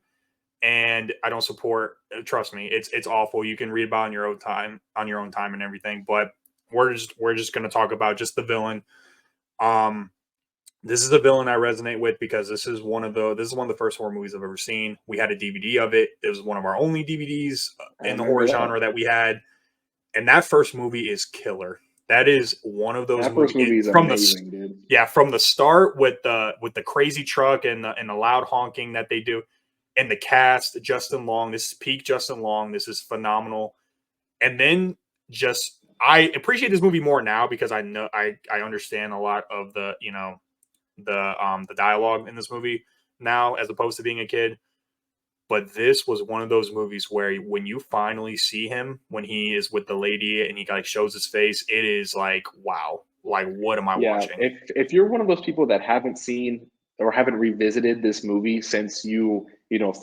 and I don't support. Trust me, it's awful. You can read about it on your own time and everything. But we're just gonna talk about just the villain. Um, this is a villain I resonate with because this is one of the first horror movies I've ever seen. We had a DVD of it. It was one of our only DVDs I in the remember horror that. genre that we had, and that first movie is killer. That is one of those That first movies movie is from the amazing, dude. yeah, from the start with the crazy truck and the loud honking that they do, and the cast, Justin Long. This is peak Justin Long. This is phenomenal. And then just I appreciate this movie more now because I know I understand a lot of the dialogue in this movie now as opposed to being a kid. But this was one of those movies where when you finally see him, when he is with the lady and he like shows his face, it is like, wow, like what am I Yeah, watching? if you're one of those people that haven't seen or haven't revisited this movie since you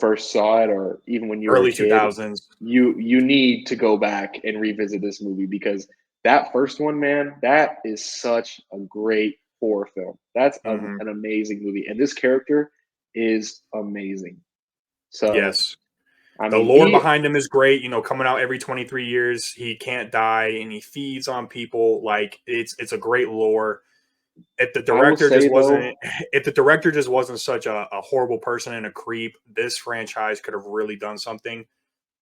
first saw it, or even when you were a Early kid, 2000s. you need to go back and revisit this movie, because that first one, man, that is such a great horror film. That's Hmm. an amazing movie, and this character is amazing. So, Yes. I The mean, lore he behind him is great. Coming out every 23 years, he can't die and he feeds on people. Like it's a great lore. If the I will director just say wasn't, though, if the director just wasn't such a horrible person and a creep, this franchise could have really done something,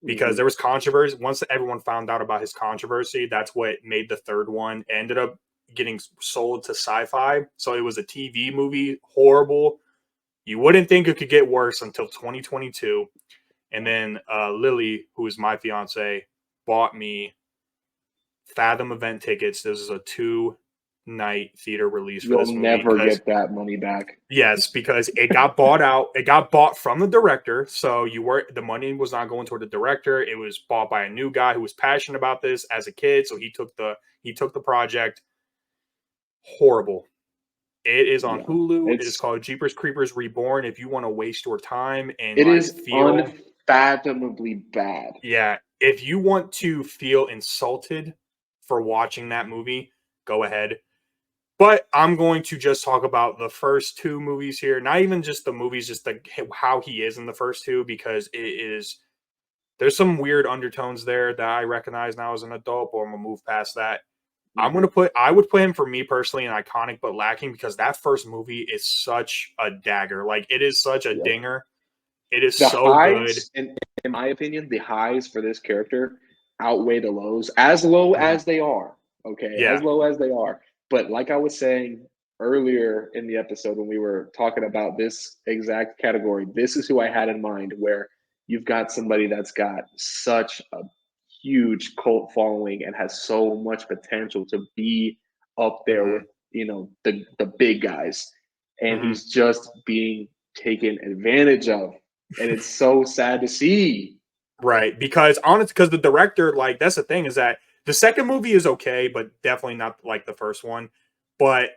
because mhm, there was controversy. Once everyone found out about his controversy, that's what made the third one. It ended up getting sold to sci-fi. So it was a TV movie, horrible. You wouldn't think it could get worse until 2022. And then Lily, who is my fiance, bought me Fathom event tickets. This is a 2-night theater release for you'll this movie never because get that money back. yes, because it got bought out. It got bought from the director, so the money was not going toward the director. It was bought by a new guy who was passionate about this as a kid, so he took the project. Horrible. It is on Yeah, Hulu. It is it's called Jeepers Creepers Reborn. If you want to waste your time and it like is feel, unfathomably bad. yeah, if you want to feel insulted for watching that movie, go ahead. But I'm going to just talk about the first two movies here. Not even just the movies, just how he is in the first two, because there's some weird undertones there that I recognize now as an adult, but I'm gonna move past that. Mhm. I would put him, for me personally, an iconic but lacking, because that first movie is such a dagger. Like it is such a Yep. dinger. It is The so good. highs, in my opinion, the highs for this character outweigh the lows, as low Mhm. as they are. Okay, as Yeah. low as they are. But like I was saying earlier in the episode when we were talking about this exact category, this is who I had in mind, where you've got somebody that's got such a huge cult following and has so much potential to be up there with, Hmm. the big guys, and Hmm. he's just being taken advantage of, and it's so sad to see. Right. Because the director, like, that's the thing, is that the second movie is okay, but definitely not like the first one. But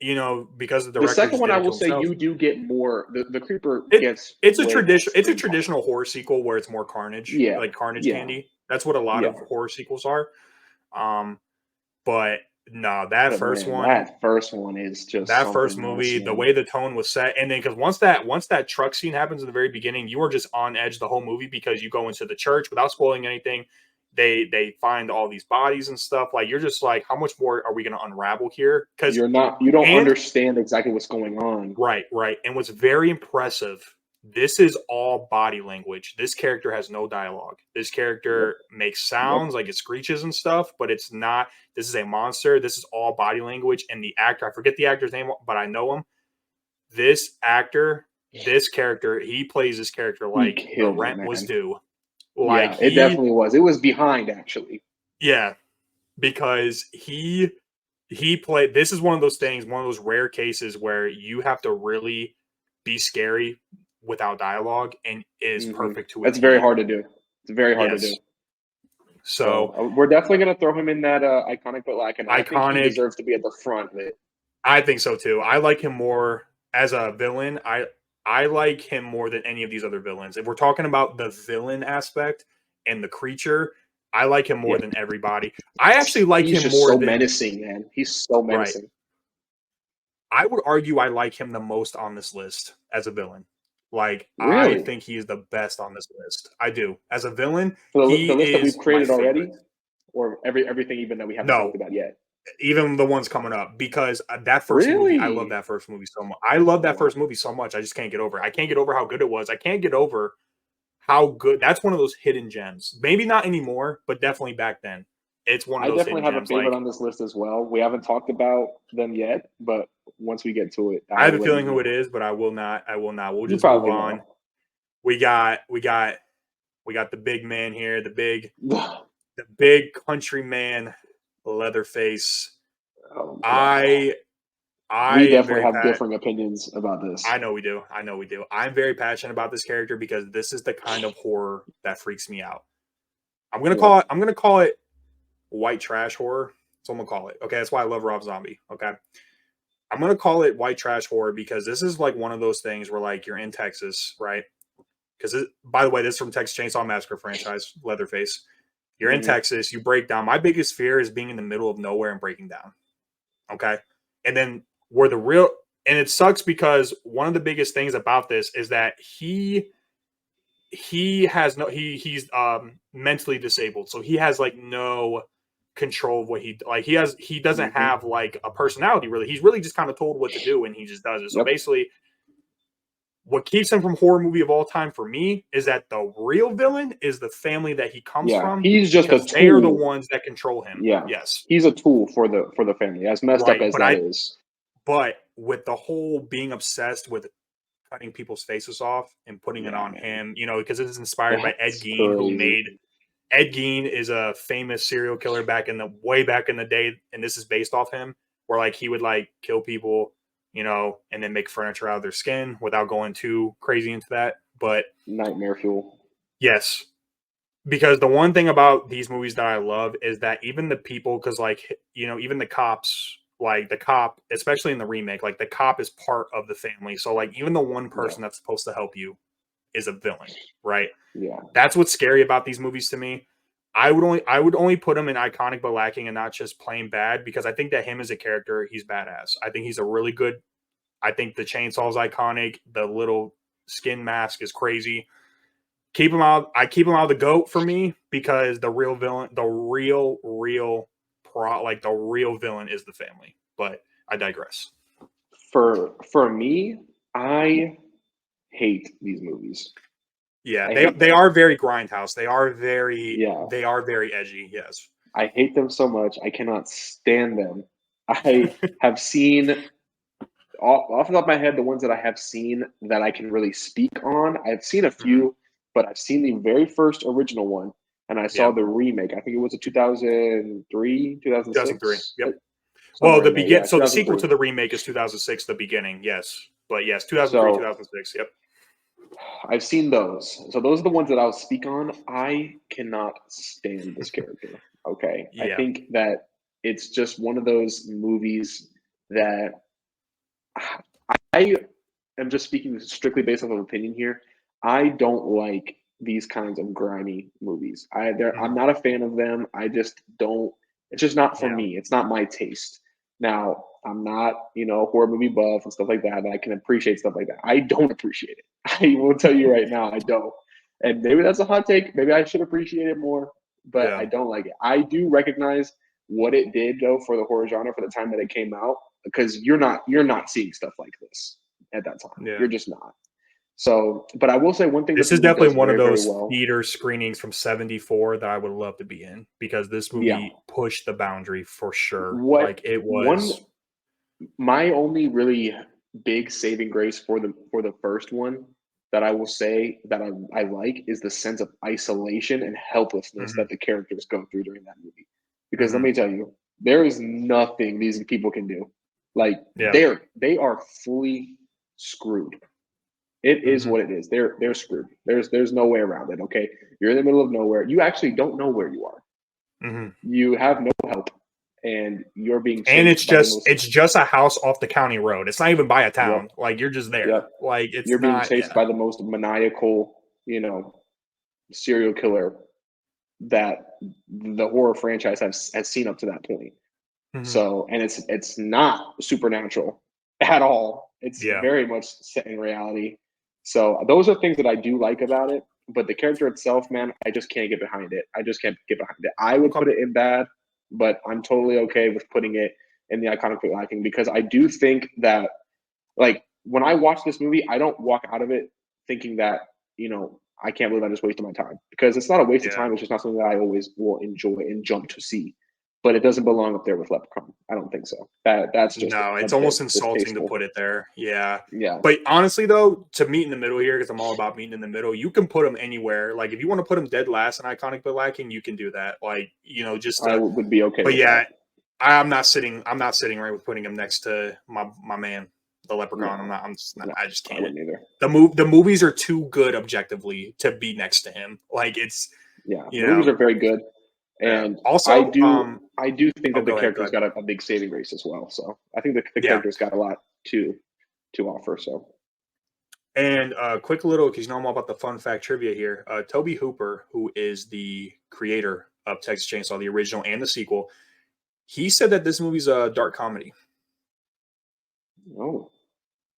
because the The director second just one, did I it to will say, himself. you do get more. The creeper It gets it's a way more tradition. It's a screen time. traditional horror sequel where it's more carnage, Yeah, like carnage yeah, candy. That's what a lot yeah. of horror sequels are. Um, but no, that But first man, one, that first one is just that first something else, movie, the man. way the tone was set, and then because once that truck scene happens in the very beginning, you are just on edge the whole movie, because you go into the church without spoiling anything. They find all these bodies and stuff. Like you're just like, how much more are we going to unravel here? You don't And understand exactly what's going on. Right, right. And what's very impressive, this is all body language. This character has no dialogue. This Yep, character makes yep. sounds like it screeches and stuff, but it's not. This is a monster. This is all body language. And the actor, I forget the actor's name, but I know him. This actor, this character, he plays this character He like the killed it, rent was man. due. Like Yeah, it definitely was. It was behind, actually. yeah, because he played, this is one of those things, one of those rare cases where you have to really be scary without dialogue, and it is perfect to a That's very T. hard to do. It's very hard to Yes. do. So So we're definitely going to throw him in that iconic but lacking. I think he iconic. deserves to be at the front of it. I think so too. I like him more as a villain. I like him more than any of these other villains. If we're talking about the villain aspect and the creature, I like him more Yeah, than everybody. I actually like he's him just more so than menacing, man. He's so right. menacing. I would argue I like him the most on this list as a villain. Like I Really? think he is the best on this list. I do. As a villain, For he the list that we've is my created favorite. already, or everything even that we haven't talked No, about yet. even the ones coming up, because that first movie, I love Really? that first movie so much. I love Oh that wow. first movie so much. I just can't get over it. I can't get over how good it was. I can't get over how good. That's one of those hidden gems. Maybe not anymore, but definitely back then. It's one of I those definitely hidden have a gems. favorite Like on this list as well. We haven't talked about them yet, but once we get to it, I I have a will let feeling you who it know. is, but I will not. I will not. We'll You just move probably on. know. We got we got we got the big man here, the big country man, Leatherface. Oh god. I I We am definitely very have differing opinions about this. I know we do. I know we do. I'm very passionate about this character because this is the kind of horror that freaks me out. Yep. I'm gonna call it white trash horror. That's what I'm gonna call it. Okay, that's why I love Rob Zombie. Okay. I'm gonna call it white trash horror because this is like one of those things where like you're in Texas, right? Because by the way, this is from Texas Chainsaw Massacre franchise, Leatherface. You're in Hmm. Texas, you break down. My biggest fear is being in the middle of nowhere and breaking down. Okay. And then where the real and it sucks because one of the biggest things about this is that he has no he's mentally disabled. So he has like no control of what he doesn't Hmm. have like a personality really. He's really just kind of told what to do and he just does it. So Yep. basically what keeps him from horror movie of all time for me is that the real villain is the family that he comes Yeah. from He's just a because they are the tool. ones that control him. Yeah. Yes. He's a tool for the family, as messed up Right. as that is. But with the whole being obsessed with cutting people's faces off and putting it Yeah, on man. him, because it is inspired by Ed That's Gein, who crazy. made Ed Gein is a famous serial killer way back in the day, and this is based off him, where like he would like kill people, and then make furniture out of their skin without going too crazy into that. But Nightmare fuel. yes, because the one thing about these movies that I love is that even the people, because like even the cops, like the cop, especially in the remake, like the cop is part of the family. So like even the one Yeah. person that's supposed to help you is a villain, right? Yeah. That's what's scary about these movies to me. I would only put him in iconic but lacking and not just plain bad because I think that him as a character, he's badass. I think he's a really good. I think the chainsaw's iconic. The little skin mask is crazy. Keep him out. I keep him out of the goat for me because the real villain, the real villain is the family. But I digress. For me, I hate these movies. Yeah, I they hate they them. are very grindhouse. Yeah. They are very edgy. Yes. I hate them so much. I cannot stand them. I have seen off the top of my head the ones that I have seen that I can really speak on. I've seen a Mhm. few, but I've seen the very first original one, and I saw Yep. the remake. I think it was a 2003, 2003. 2006, Yep. Well, somewhere in there. Yeah, so the sequel 2003. to the remake is 2006, the beginning. Yes, but yes, 2003, So 2006. Yep. I've seen those. So those are the ones that I'll speak on. I cannot stand this character. Okay. I Yeah. think that it's just one of those movies that I am just speaking strictly based on opinion here. I don't like these kinds of grimy movies. I'm Mhm. not a fan of them. I just don't. It's just not for Yeah. me. It's not my taste. Now I'm not, horror movie buff and stuff like that. And I can appreciate stuff like that. I don't appreciate it. I will tell you right now, I don't. And maybe that's a hot take. Maybe I should appreciate it more, but I Yeah. don't like it. I do recognize what it did though for the horror genre for the time that it came out because you're not seeing stuff like this at that time. Yeah. You're just not. So, but I will say one thing that This the is movie definitely does one of very, very those well. theater screenings from '74 that I would love to be in because this Yeah. movie pushed the boundary for sure. What Like it one was. my only really big saving grace for the first one that I will say that I like is the sense of isolation and helplessness Mhm. that the characters go through during that movie. Because let Mhm. me tell you, there is nothing these people can do. Like Yeah. they are fully screwed. It is Mhm. what it is. They're screwed. There's no way around it. Okay, you're in the middle of nowhere. You actually don't know where you are. Mhm. You have no help, and you're being And chased by the most. it's just a house off the county road. It's not even by a Yep, town. Like you're just there. yep. Like it's You're being not. chased Yeah. by the most maniacal, serial killer that the horror franchise has seen up to that point. Mhm. So, and it's not supernatural at all. It's Yeah. very much set in reality. So those are things that I do like about it. But the character itself, man, I just can't get behind it. I just can't get behind it. I would Okay. put it in bad, but I'm totally okay with putting it in the iconic but lacking because I do think that like when I watch this movie, I don't walk out of it thinking that, I can't believe I just wasted my time because it's not a waste of Yeah. time. It's just not something that I always will enjoy and jump to see. But it doesn't belong up there with Leprechaun. I don't think so. That's just No, a it's bit almost insulting to distasteful. put it there. Yeah. Yeah. But honestly, though, to meet in the middle here, because I'm all about meeting in the middle, you can put them anywhere. Like, if you want to put them dead last in iconic but lacking, you can do that. Like, just I would be okay but with that. yeah, I'm not sitting right with putting him next to my man, the Leprechaun. No, no, I just I can't. wouldn't either. The movies are too good objectively to be next to him. Like it's, Yeah, you the movies know, are very good, yeah. and Also, I do think oh, that the go ahead, character's got a big saving grace as well. So I think the Yeah. character's got a lot to offer. So And quick little, because you know I'm all about the fun fact trivia here. Toby Hooper, who is the creator of Texas Chainsaw, the original and the sequel, he said that this movie's a dark comedy, oh,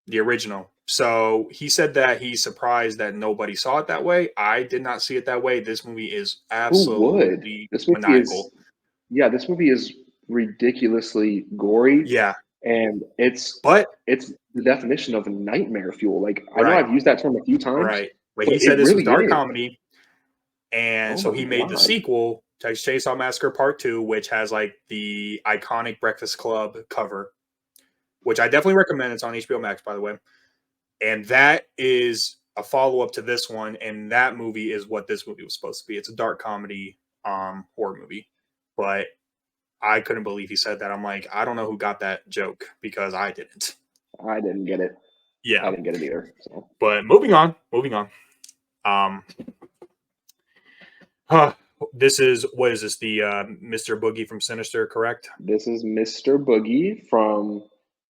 the original. So he said that he's surprised that nobody saw it that way. I did not see it that way. This movie is who would? absolutely This movie is maniacal. yeah, this movie is ridiculously gory, Yeah, and but it's the definition of nightmare fuel. Like I know right, I've used that term a few times, right. But but he said it this was really dark is. comedy, and Oh so my he made the god. sequel, Texas Chainsaw Massacre Part Two, which has like the iconic Breakfast Club cover, which I definitely recommend. It's on HBO Max, by the way. And that is a follow up to this one. And that movie is what this movie was supposed to be. It's a dark comedy horror movie. But I couldn't believe he said that. I'm like, I don't know who got that joke because I didn't. I didn't get it. I Yeah. didn't get it either. So But moving on. Um, huh, this is what is this? The Mr. Boogie from Sinister, correct? this is Mr. Boogie from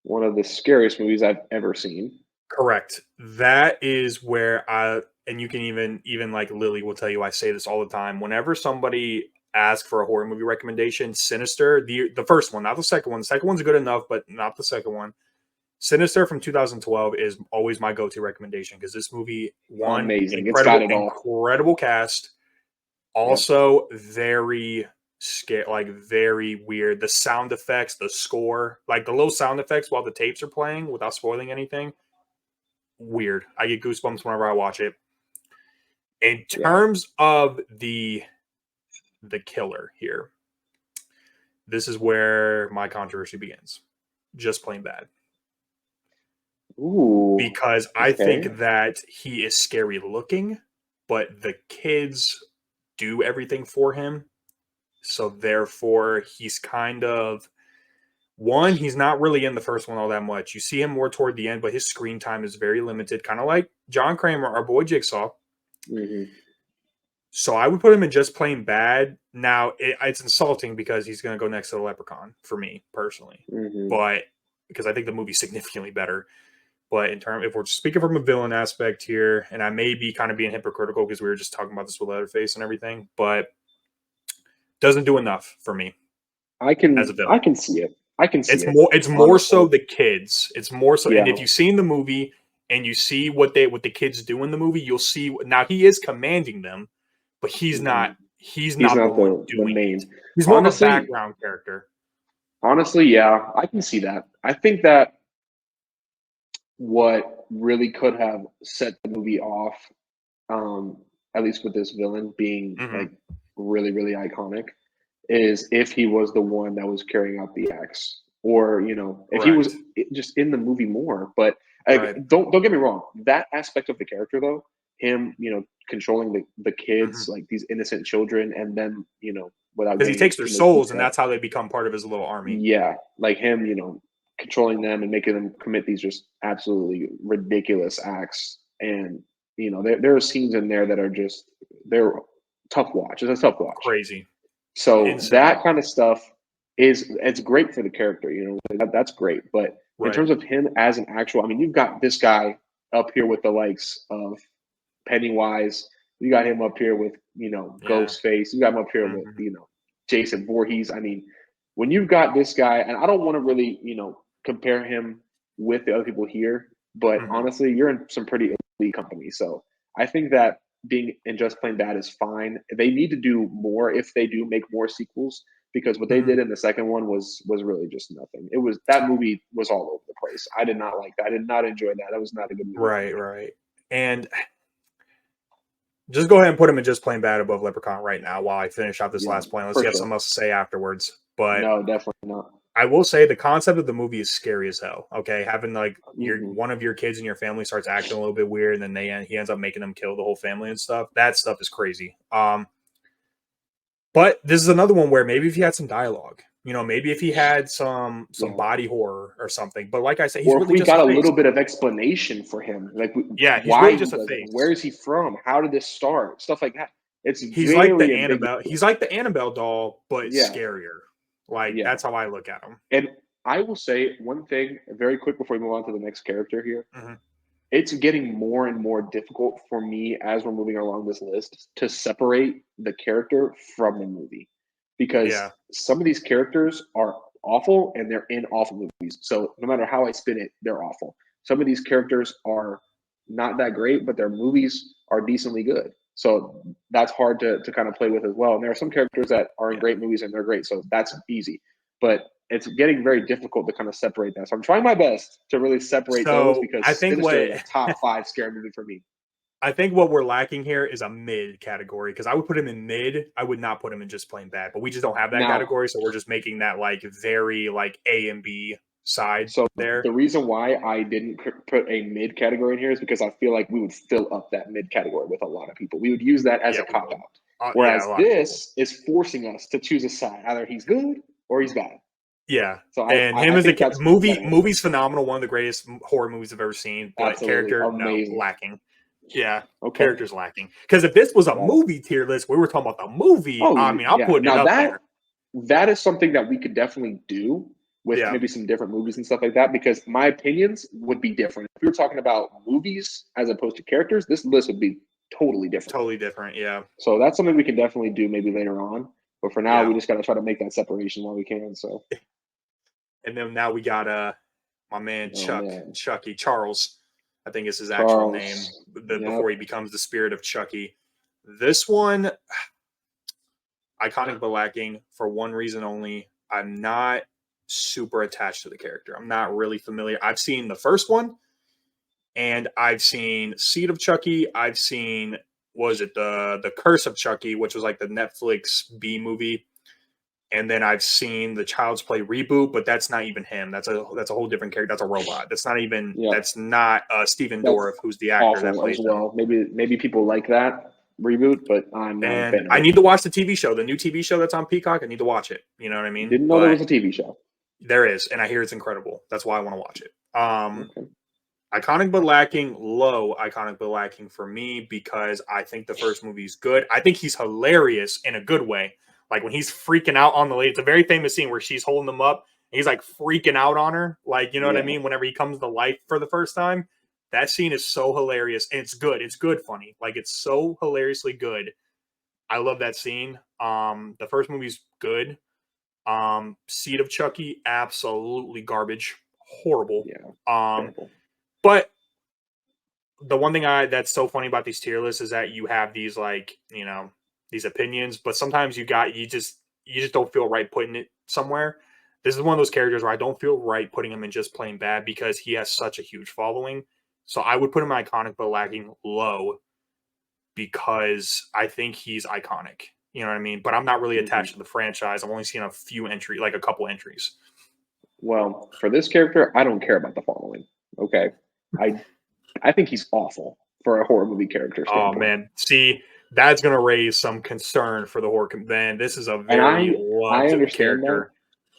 one of the scariest movies I've ever seen. Correct. That is where I and you can even like Lily will tell you I say this all the time. Whenever somebody asks for a horror movie recommendation, Sinister, the first one, not the second one. The second one's good enough, but not the second one. Sinister from 2012 is always my go-to recommendation because this movie, one, Amazing. It's got it all. incredible cast, Yep. also very scary, like very weird. The sound effects, the score, like the little sound effects while the tapes are playing without spoiling anything, weird. I get goosebumps whenever I watch it. In Yeah. terms of the killer here, this is where my controversy begins. Just plain bad. Ooh. Because I Okay. think that he is scary looking, but the kids do everything for him. So therefore he's kind of one, he's not really in the first one all that much. You see him more toward the end, but his screen time is very limited, kind of like John Kramer, our boy Jigsaw. Hmm. So I would put him in just plain bad. Now it's insulting because he's going to go next to the Leprechaun for me personally, Hmm. but because I think the movie's significantly better. But in terms, if we're speaking from a villain aspect here, and I may be kind of being hypocritical because we were just talking about this with Leatherface and everything, but doesn't do enough for me as a villain. I can see it. I can see it. It's more so Honestly. the kids. It's more so, and Yeah. if you've seen the movie and you see what the kids do in the movie, you'll see now he is commanding them, but Hmm. he's He's not the not one the doing it. main. He's more of a Honestly, background character. honestly, yeah, I can see that. I think that what really could have set the movie off, um, at least with this villain being Hmm. like really, really iconic, is if he was the one that was carrying out the acts, or if he was Correct. just in the movie more. But Right. don't get me wrong, that aspect of the character though, him controlling the kids, Mhm. like these innocent children, and then without Because he getting takes into their too much souls, and detail, that's how they become part of his little army. yeah, like him, controlling them and making them commit these just absolutely ridiculous acts. And there are scenes in there that are just they're tough watch. It's a tough watch. Crazy, So insane. that kind of stuff it's great for the character. That's great. But in Right. terms of him as an actual, I mean, you've got this guy up here with the likes of Pennywise. You got him up here with Yeah. Ghostface. You got him up here with Hmm. Jason Voorhees. I mean, when you've got this guy, and I don't want to really compare him with the other people here, but Hmm. honestly, you're in some pretty elite company. So I think that being in Just Plain Bad is fine. They need to do more if they do make more sequels, because what they Hmm. did in the second one was really just nothing. It was that movie was all over the place. I did not like that. I did not enjoy that. That was not a good movie for Right. me. Right. And just go ahead and put him in just plain bad above Leprechaun right now while I finish out this Yeah, last point. Let's for see if sure. something else to say afterwards. But No, definitely not. I will say the concept of the movie is scary as hell. Okay, having like your Hmm. one of your kids in your family starts acting a little bit weird, and then he ends up making them kill the whole family and stuff. That stuff is crazy. But this is another one where maybe if you had some dialogue, maybe if he had some Yeah. body horror or something. But like I said, he's Or if really we just a got a face. little bit of explanation for him, like Yeah, he's why really he just a does it, where face. is he from, how did this start, stuff like that. It's He's like the very Annabelle. ambiguous. He's like the Annabelle doll, but Yeah, scarier. Like yeah. that's how I look at him. And I will say one thing very quick before we move on to the next character here. Mhm. It's getting more and more difficult for me as we're moving along this list to separate the character from the movie because Yeah, some of these characters are awful and they're in awful movies. So no matter how I spin it, they're awful. Some of these characters are not that great, but their movies are decently good. So that's hard to kind of play with as well. And there are some characters that are in yeah. great movies and they're great. So that's easy. But it's getting very difficult to kind of separate that. So I'm trying my best to really separate those So I because think Sinister what is a top 5 scary movie for me. I think what we're lacking here is a mid category because I would put him in mid. I would not put him in just plain bad, but we just don't have that Now, category, so we're just making that like very like A and B side so there. the reason why I didn't put a mid category in here is because I feel like we would fill up that mid category with a lot of people. We would use that as Yeah, a we cop would. out. Yeah, a Whereas lot of people. this is forcing us to choose a side. Either he's good or he's bad. Yeah, So and him I as a think that's better. movie's phenomenal. One of the greatest horror movies I've ever seen, but Absolutely. character no Amazing. lacking. Yeah, Okay. character's lacking. Because if this was a Got it. movie tier list, we were talking about the movie. Oh, I mean, I'm yeah. putting it Now up there. that is something that we could definitely do with Yeah, maybe some different movies and stuff like that because my opinions would be different. If we were talking about movies as opposed to characters, this list would be totally different. totally different. Yeah, So that's something we can definitely do maybe later on. But for now, yeah. we just got to try to make that separation while we can. So, And then now we got my man oh man, Chucky Charles, I think is his actual name. Charles. Before Yep. he becomes the spirit of Chucky. This one, iconic but lacking for one reason only. I'm not super attached to the character. I'm not really familiar. I've seen the first one, and I've seen Seed of Chucky. I've seen was it the Curse of Chucky, which was like the Netflix B movie. And then I've seen the Child's Play reboot, but that's not even him. That's a whole different character. That's a robot. That's not even Yep. that's not Stephen That's Dorff, who's the actor that awful as plays him. well. Maybe people like that reboot, but I'm not a And fan of I it. need to watch the TV show, the new TV show that's on Peacock. I need to watch it. You know what I mean? Didn't know there But was a TV show. there is, and I hear it's incredible. That's why I want to watch it. Okay. Iconic but lacking, low iconic but lacking for me because I think the first movie is good. I think he's hilarious in a good way. Like when he's freaking out on the lady, it's a very famous scene where she's holding him up and he's like freaking out on her. Like, you know what I Yeah. mean? Whenever he comes to life for the first time, that scene is so hilarious. And it's good. It's good funny. Like it's so hilariously good. I love that scene. The first movie's good. Seed of Chucky, absolutely garbage. Horrible. Yeah. Um, Terrible. but the one thing that's so funny about these tier lists is that you have these like these opinions, but sometimes you just don't feel right putting it somewhere. This is one of those characters where I don't feel right putting him in just plain bad because he has such a huge following. So I would put him iconic but lacking low because I think he's iconic. You know what I mean? But I'm not really attached to the franchise. I've only seen a few entries, like a couple entries. Well, for this character, I don't care about the following. Okay. I think he's awful for a horror movie character Oh standpoint. man, see, that's gonna raise some concern for the horror. Man, this is a And very I loved understand that. character.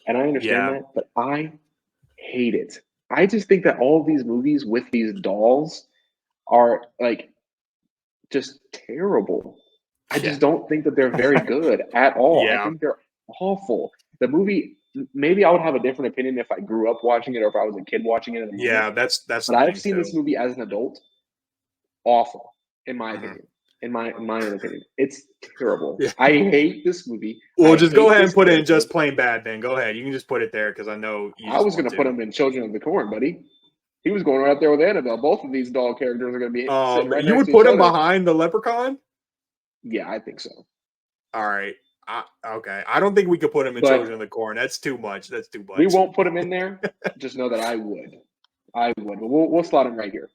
And I understand Yeah, that, but I hate it. I just think that all of these movies with these dolls are like just terrible. I yeah, just don't think that they're very good at all. I yeah, think they're awful. The movie, maybe I would have a different opinion if I grew up watching it or if I was a kid watching it in the moment. yeah. That's But the I've thing seen too. this movie as an adult. Awful, in my Mhm. opinion. In my own opinion, it's terrible. Yeah. I hate this movie. Well, I just go hate ahead and this put it in character. just plain bad. Then go ahead. You can just put it there because I know you I just was want gonna put to. him in Children of the Corn, buddy. He was going right up there with Annabelle. Both of these doll characters are gonna be sitting right You next would to each put him other. behind the Leprechaun. Yeah, I think so. All right. Okay. I don't think we could put him in But Children of the Corn. That's too much. That's too we much. won't put him in there. Just know that I would. I would. But we'll slot him right here.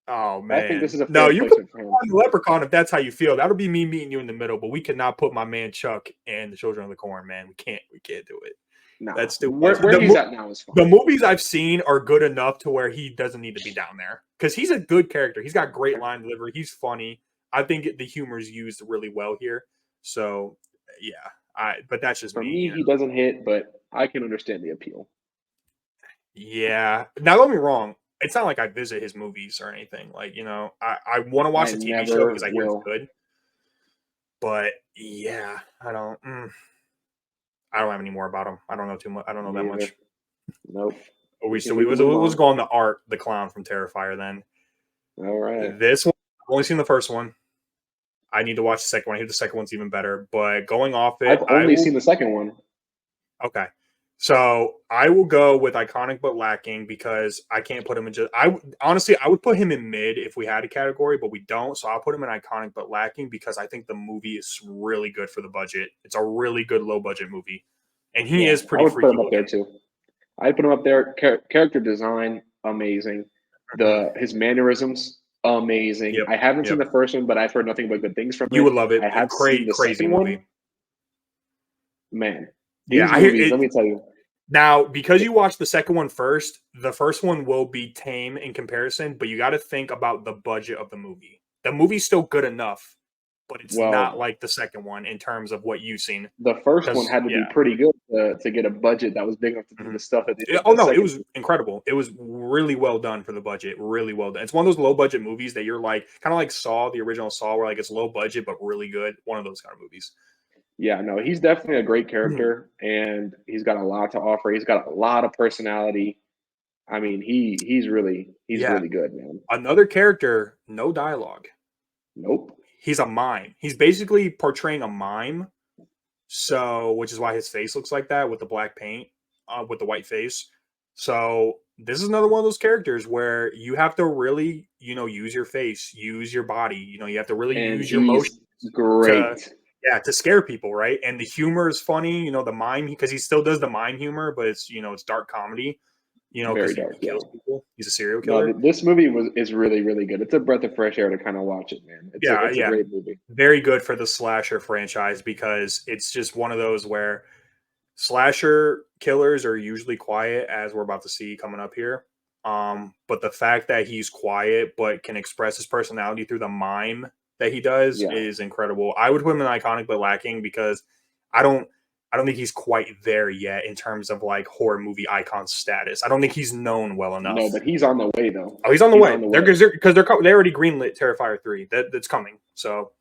Oh I think this man. is a No, fair you could placement for him. put him on the Leprechaun if that's how you feel. That'll be me meeting you in the middle, but we cannot put my man Chuck and the Children of the Corn, man. We can't do it. Nah, That's too much. where he's at now is The fine. movies I've seen are good enough to where he doesn't need to be down there because he's a good character. He's got great Okay. line delivery. He's funny. I think the humor is used really well here. So, yeah, But that's just For me. me, he doesn't hit, but I can understand the appeal. Yeah. Now, don't get me wrong. It's not like I visit his movies or anything. Like, I want to watch I the TV show because never I hear it's will. good. But yeah, I don't have any more about him. I don't know too much. I don't know that Me either. much. Nope. We so We can move let's on. go on the Art the Clown from Terrifier then. All right. This one, I've only seen the first one. I need to watch the second one. I hear the second one's even better. But going off it, I've I only will. seen the second one. Okay. So I will go with iconic but lacking because I can't put him in just. Honestly, I would put him in mid if we had a category, but we don't. So I'll put him in iconic but lacking because I think the movie is really good for the budget. It's a really good low budget movie, and he Yeah, is I pretty would put freaky him up there looking. too. I'd put him up there. Character design, amazing. Mhm. His mannerisms, amazing. Yep. I haven't seen Yep. the first one, but I've heard nothing but good things from You it. would love it. I have seen the Crazy second one. movie. Man, Yeah, these I hear movies, let it. me tell you. Now, because you watched the second one first, the first one will be tame in comparison, but you got to think about the budget of the movie. The movie's still good enough, but it's not Well, like the second one in terms of what you've seen. the first one Because, had to be yeah. pretty good to get a budget that was big enough to do Mhm. the stuff that they did in Oh, the no, it second was movie. incredible. It was really well done for the budget. Really well done. It's one of those low budget movies that you're like, kind of like Saw, the original Saw, where like it's low budget, but really good. One of those kind of movies. Yeah, no, he's definitely a great Mhm. character, and he's got a lot to offer. He's got a lot of personality. I mean, he's Yeah. really good, man. Another character, no dialogue. Nope. He's a mime. He's basically portraying a mime. So, which is why his face looks like that with the black paint, with the white face. So, this is another one of those characters where you have to really, use your face, use your body. You have to really And use your motion he's to, great. yeah, to scare people, right? And the humor is funny. The mime because he still does the mime humor, but it's dark comedy. Because Very he dark, yeah. kills people. He's a serial No, killer. this movie is really, really good. It's a breath of fresh air to kind of watch it, man. Yeah, It's a yeah, great movie. very good for the slasher franchise because it's just one of those where slasher killers are usually quiet, as we're about to see coming up here. But the fact that he's quiet but can express his personality through the mime that he does Yeah. is incredible. I would put him in iconic but lacking because I don't I don't think he's quite there yet in terms of like horror movie icon status. I don't think he's known well No, enough. but he's on the way though. Oh, he's on the He's way. on the They're way. because they already greenlit Terrifier 3. That's coming. So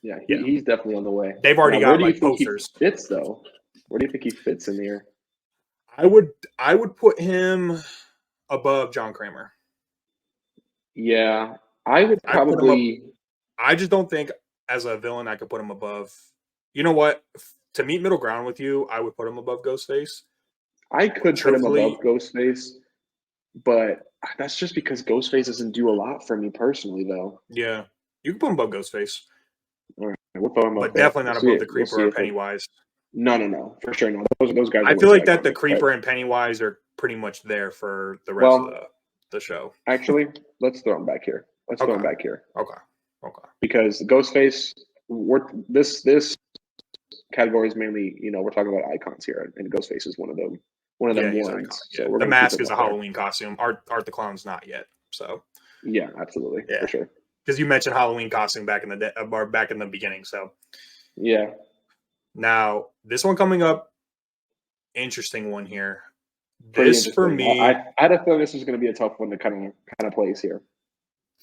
Yeah, yeah, he's definitely on the way. they've Now, already where got do you like think he posters. fits though? Where do you think he fits in here? I would put him above John Kramer. Yeah, I would I put him up. probably. I just don't think as a villain I could put him above. You know what? To meet middle ground with you, I would put him above Ghostface. I But could put him above truthfully, Ghostface, but that's just because Ghostface doesn't do a lot for me personally, though. yeah, you can put him above Ghostface, All right, we'll throw him up but there. definitely We'll not see above it. the We'll Creeper see or if it. Pennywise. No, for sure not. Those guys I are way feel too like that the iconic. Creeper and Pennywise are pretty much there for the rest of Well, the show. actually, let's throw him back here. Let's throw Okay, him back here okay, okay. because Ghostface. This category is mainly we're talking about icons here, and Ghostface is one of them. One of Yeah, them he's iconic. ones. Yeah, So we're the gonna keep mask him is a up there. Halloween costume. Art the Clown's not yet. So Yeah, absolutely, yeah, for sure. because you mentioned Halloween costume back in the or back in the beginning. So Yeah, now this one coming up, interesting one here. pretty This for interesting. me, I had a feeling this was going to be a tough one to kind of place here.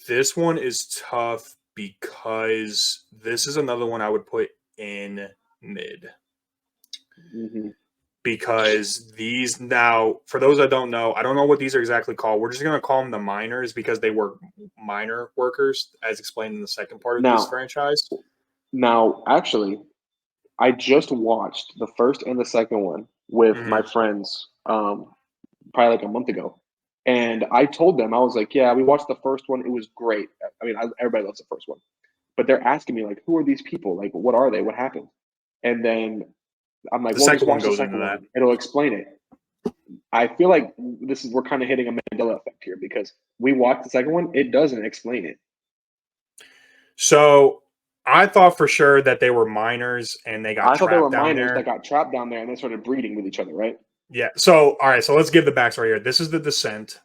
this one is tough because this is another one I would put in mid. Hmm. Because these now, for those that don't know, I don't know what these are exactly called. We're just going to call them the miners because they were miner workers, as explained in the second part of this Now, franchise. actually, I just watched the first and the second one with my Mhm. friends, probably like a month ago, and I told them I was like, "Yeah, we watched the first one. It was great. I mean, everybody loves the first one." But they're asking me like, "Who are these people? Like, what are they? What happened?" And then I'm like, The "Well, just second one watch the goes into second that. one. It'll explain it." I feel like we're kind of hitting a Mandela effect here because we watched the second one. It doesn't explain it. So I thought for sure that they were miners and they got I thought they were trapped down miners that there. got trapped down there and they started breeding with each other, right? Yeah. So, all right. So let's give the backstory here. This is the descent.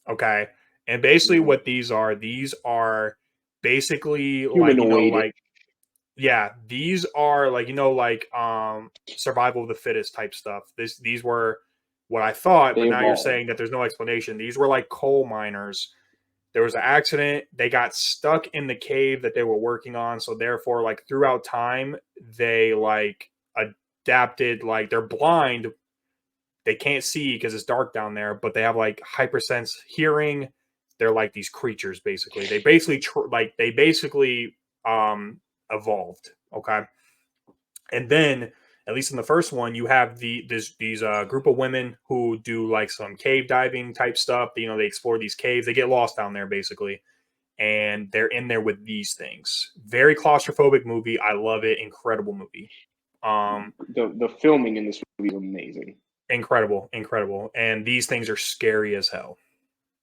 Okay. And basically, Hmm. what these are basically like, Humanoid. like yeah, these are like, like survival of the fittest type stuff. These were what I thought, They but now you're evolved. saying that there's no explanation. These were like coal miners. There was an accident. They got stuck in the cave that they were working on. So therefore, like throughout time, they like adapted, like they're blind. They can't see because it's dark down there, but they have like hypersense hearing. They're like these creatures basically. They basically evolved. Okay. And then at least in the first one, you have these group of women who do like some cave diving type stuff. They explore these caves. They get lost down there basically, and they're in there with these things. Very claustrophobic movie. I love it. Incredible movie. The filming in this movie is amazing. Incredible, incredible. And these things are scary as hell.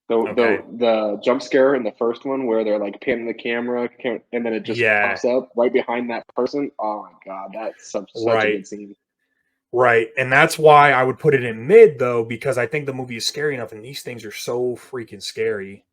The Okay. the jump scare in the first one where they're like panning the camera and then it just Yeah. pops up right behind that person. Oh my god, that's such a Right. good scene. Right. And that's why I would put it in mid though, because I think the movie is scary enough, and these things are so freaking scary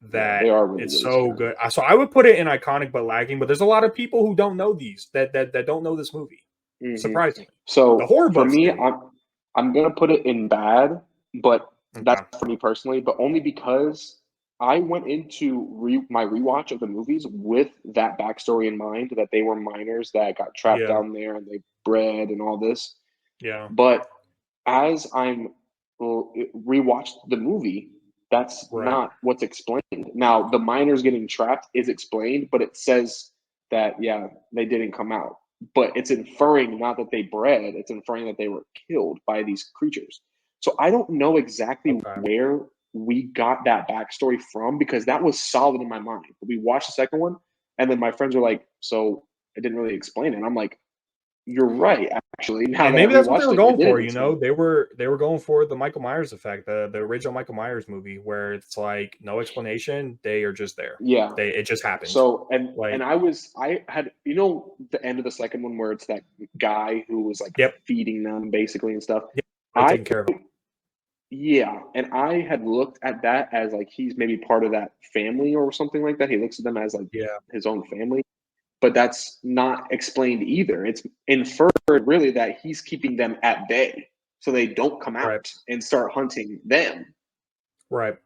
Yeah, that they are really it's really so scary. good. So I would put it in iconic but lacking. But there's a lot of people who don't know these that don't know this movie. Hmm. Surprisingly, the So horror for buffs me, do. I'm gonna put it in bad, but that's Okay. for me personally. But only because I went into my rewatch of the movies with that backstory in mind that they were miners that got trapped Yeah. down there and they bred and all this. Yeah. But as I'm rewatched the movie, that's Right. not what's explained. Now, the miners getting trapped is explained, but it says that yeah, they didn't come out. But it's inferring not that they bred; it's inferring that they were killed by these creatures. So I don't know exactly Okay. where we got that backstory from because that was solid in my mind. We watched the second one, and then my friends were like, "So it didn't really explain it." And I'm like, "You're right, actually." Now And that maybe we that's what they watched were it, it going for. didn't explain it. They were going for the Michael Myers effect, the original Michael Myers movie, where it's like no explanation. They are just there. Yeah. It just happened. So and Like, I had the end of the second one where it's that guy who was like yep, feeding them basically and stuff. yep, like I taking care of them. Yeah, and I had looked at that as like he's maybe part of that family or something like that. He looks at them as like Yeah, his own family, but that's not explained either. It's inferred really that he's keeping them at bay so they don't come right, out and start hunting them. right.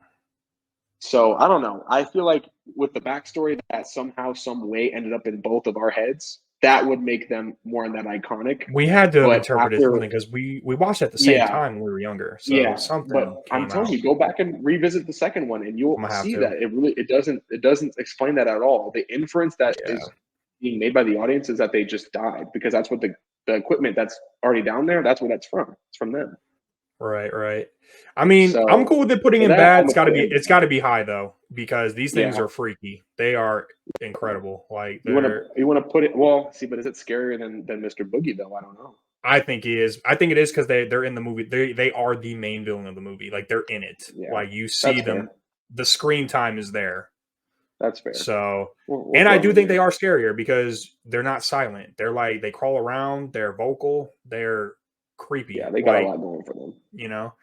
So I don't know. I feel like with the backstory that somehow, some way ended up in both of our heads, that would make them more than that iconic. We had to have But interpreted after, something because we watched at the same yeah, time when we were younger, so yeah. But something I'm came telling out. you, go back and revisit the second one, and I'm you'll gonna have see to. that it doesn't explain that at all. The inference that Yeah. is being made by the audience is that they just died because that's what the equipment that's already down there. That's where that's from. It's from them. Right, right. I mean, I'm cool So with it putting for in that, bad. I'm gonna put it in It's bad. gotta be high though, because these things Yeah. are freaky. They are incredible. Like You wanna put it well, see, but is it scarier than Mr. Boogie though? I don't know. I think he is. I think it is because they're in the movie. They are the main villain of the movie. Like they're in it. Yeah. Like you see That's them. fair. The screen time is there. That's fair. So, We'll and I throw him do in think they there. are scarier because they're not silent. They're like they crawl around. They're vocal. They're Yeah, creepy. they got a Like lot going for them. you know.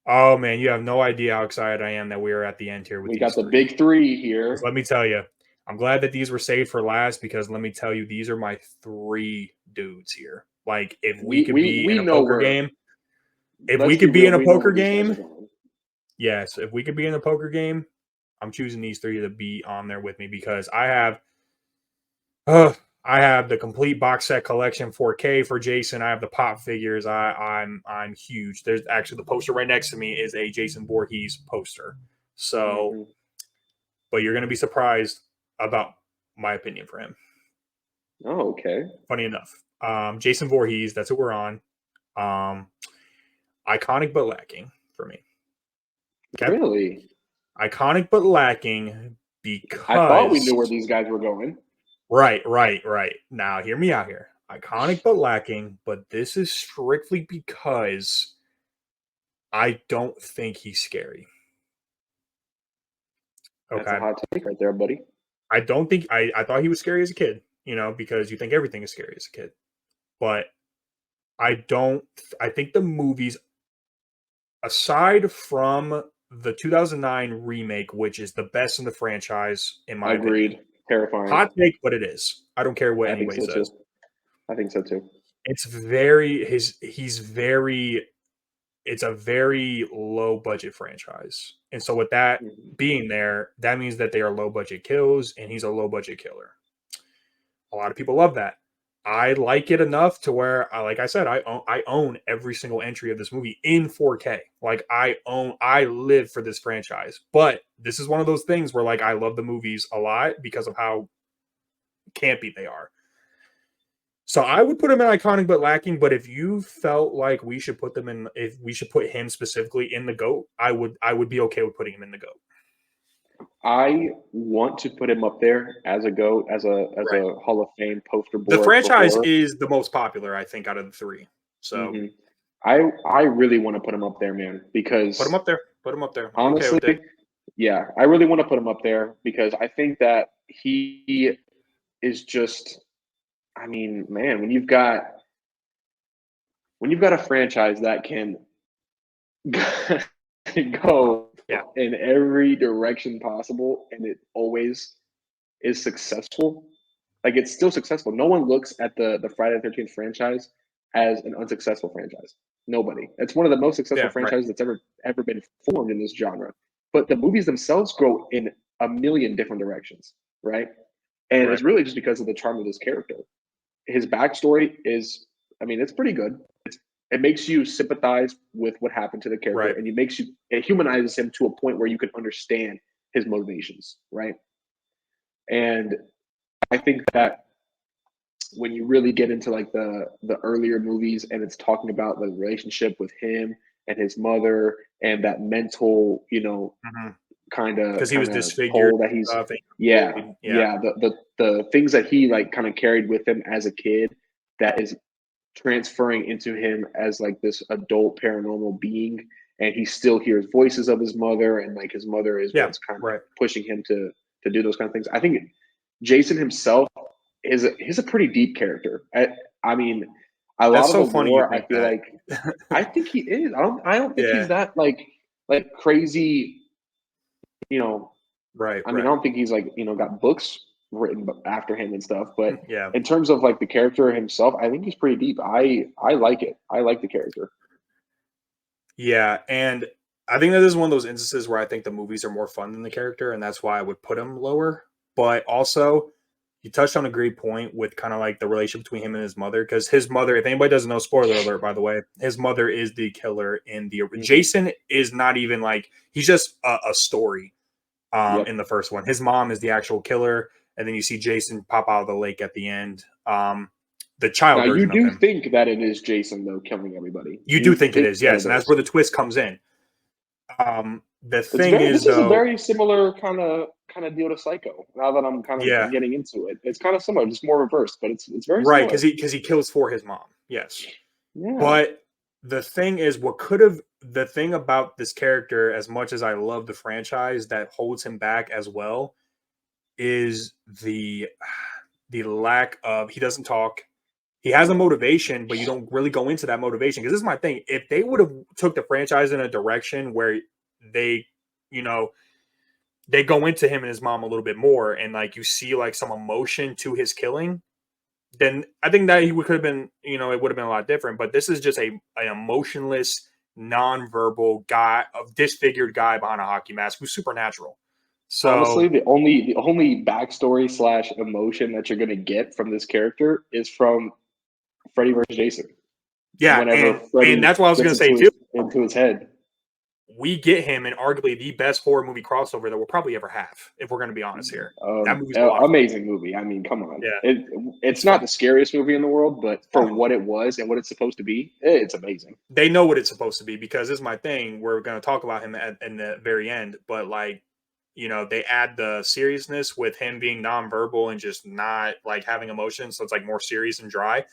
Oh man, you have no idea how excited I am that we are at the end here with We got these the three. big three Because here. let me tell you, I'm glad that these were saved for last because let me tell you, these are my three dudes here. Like, if we We could we be in we a know poker where. game, if we Let's be could be real. in a We know poker where these guys are game, going. yes, if we could be in a poker game, I'm choosing these three to be on there with me because I have the complete box set collection 4K for Jason. I have the pop figures. I'm huge. There's actually the poster right next to me is a Jason Voorhees poster. So, Hmm. but you're gonna be surprised about my opinion for him. Oh, okay. Funny enough, Jason Voorhees. That's what we're on. Um, iconic but lacking for me. Okay, Really? iconic but lacking I thought we because knew where these guys were going. right. Now, hear me out here. Iconic but lacking, but this is strictly because I don't think he's scary. That's a Okay, hot take right there, buddy. I don't think I thought he was scary as a kid. Because you think everything is scary as a kid, but I don't. I think the movies aside from the 2009 remake, which is the best in the franchise, in my opinion. Agreed. Terrifying. Hot take, but it is. I don't care what I think anybody so too. says. I think so too. It's very he's very it's a very low budget franchise. And so with that Mhm. being there, that means that they are low budget kills and he's a low budget killer. A lot of people love that. I like it enough to where, like I said, I own every single entry of this movie in 4K. Like I live for this franchise. But this is one of those things where like I love the movies a lot because of how campy they are. So I would put him in iconic but lacking. But if you felt like we should put them in, if we should put him specifically in the GOAT, I would be okay with putting him in the GOAT. I want to put him up there as a GOAT, as Right. a Hall of Fame poster The boy for franchise horror. is the most popular, I think, out of the three. So hmm I really want to put him up there, man, put him because up there. Put him up there. I'm okay honestly, with it. yeah, I really want to put him up there because I think that he is just. I mean, man, when you've got a franchise that can go Yeah. in every direction possible and it always is successful, like it's still successful. No one looks at the Friday the 13th franchise as an unsuccessful franchise. Nobody. It's one of the most successful Yeah. Right. franchises that's ever been formed in this genre. But the movies themselves grow in a million different directions, right? And Right. it's really just because of the charm of this character. His backstory is, I mean, it's pretty good. It makes you sympathize with what happened to the character, Right. and it humanizes him to a point where you can understand his motivations, right? And I think that when you really get into like the earlier movies and it's talking about the relationship with him and his mother and that mental, Because he was kind of disfigured toll that and he's stuff. yeah, Yeah. the things that he like kind of carried with him as a kid that is transferring into him as like this adult paranormal being, and he still hears voices of his mother, and like his mother is Yeah. what's kind of Right. pushing him to do those kind of things. I think Jason himself he's a pretty deep character. I mean, a lot That's of so the funny you lore, I think feel that. like I think he is. I don't think he's Yeah. that like crazy, you know. Right. I mean, I Right. don't think he's like, got books written after him and stuff, but Yeah. in terms of like the character himself, I think he's pretty deep. I like it. I like the character. Yeah. And I think that is one of those instances where I think the movies are more fun than the character, and that's why I would put him lower. But also, you touched on a great point with kind of like the relationship between him and his mother, because his mother, if anybody doesn't know, spoiler alert, by the way, his mother is the killer in the hmm Jason is not even like he's just a story Yep. in the first one. His mom is the actual killer, and then you see Jason pop out of the lake at the end. The child Now you version of do him. think that it is Jason though killing everybody. You do You think it think is, that yes, it and that's is. where the twist comes in. The It's thing very. is, This is a though, very similar kind of deal to Psycho. Now that I'm kind yeah, of getting into it, it's kind of similar, just more reversed, but it's very right, similar. because he kills for his mom, yes. Yeah. But the thing is, what could have the thing about this character, as much as I love the franchise, that holds him back as well, is the lack of he doesn't talk. He has a motivation, but you don't really go into that motivation. Because this is my thing. If they would have took the franchise in a direction where they, you know, they go into him and his mom a little bit more, and like you see like some emotion to his killing, then I think that he could have been, it would have been a lot different. But this is just an emotionless, non-verbal guy, a disfigured guy behind a hockey mask who's supernatural. Honestly, So the only backstory slash emotion that you're gonna get from this character is from Freddy versus Jason. yeah, Whenever and Freddy that's what I was gets gonna say too. into his head. We get him in arguably the best horror movie crossover that we'll probably ever have, if we're going to be honest here. That movie's a lot of fun. Amazing movie. I mean, come on. Yeah, It's it's not fun. the scariest movie in the world, but for Oh, what it was and what it's supposed to be, it's amazing. they know what it's supposed to be because this is my thing. We're going to talk about him in the very end, but like, they add the seriousness with him being nonverbal and just not like having emotions. So it's like more serious and dry.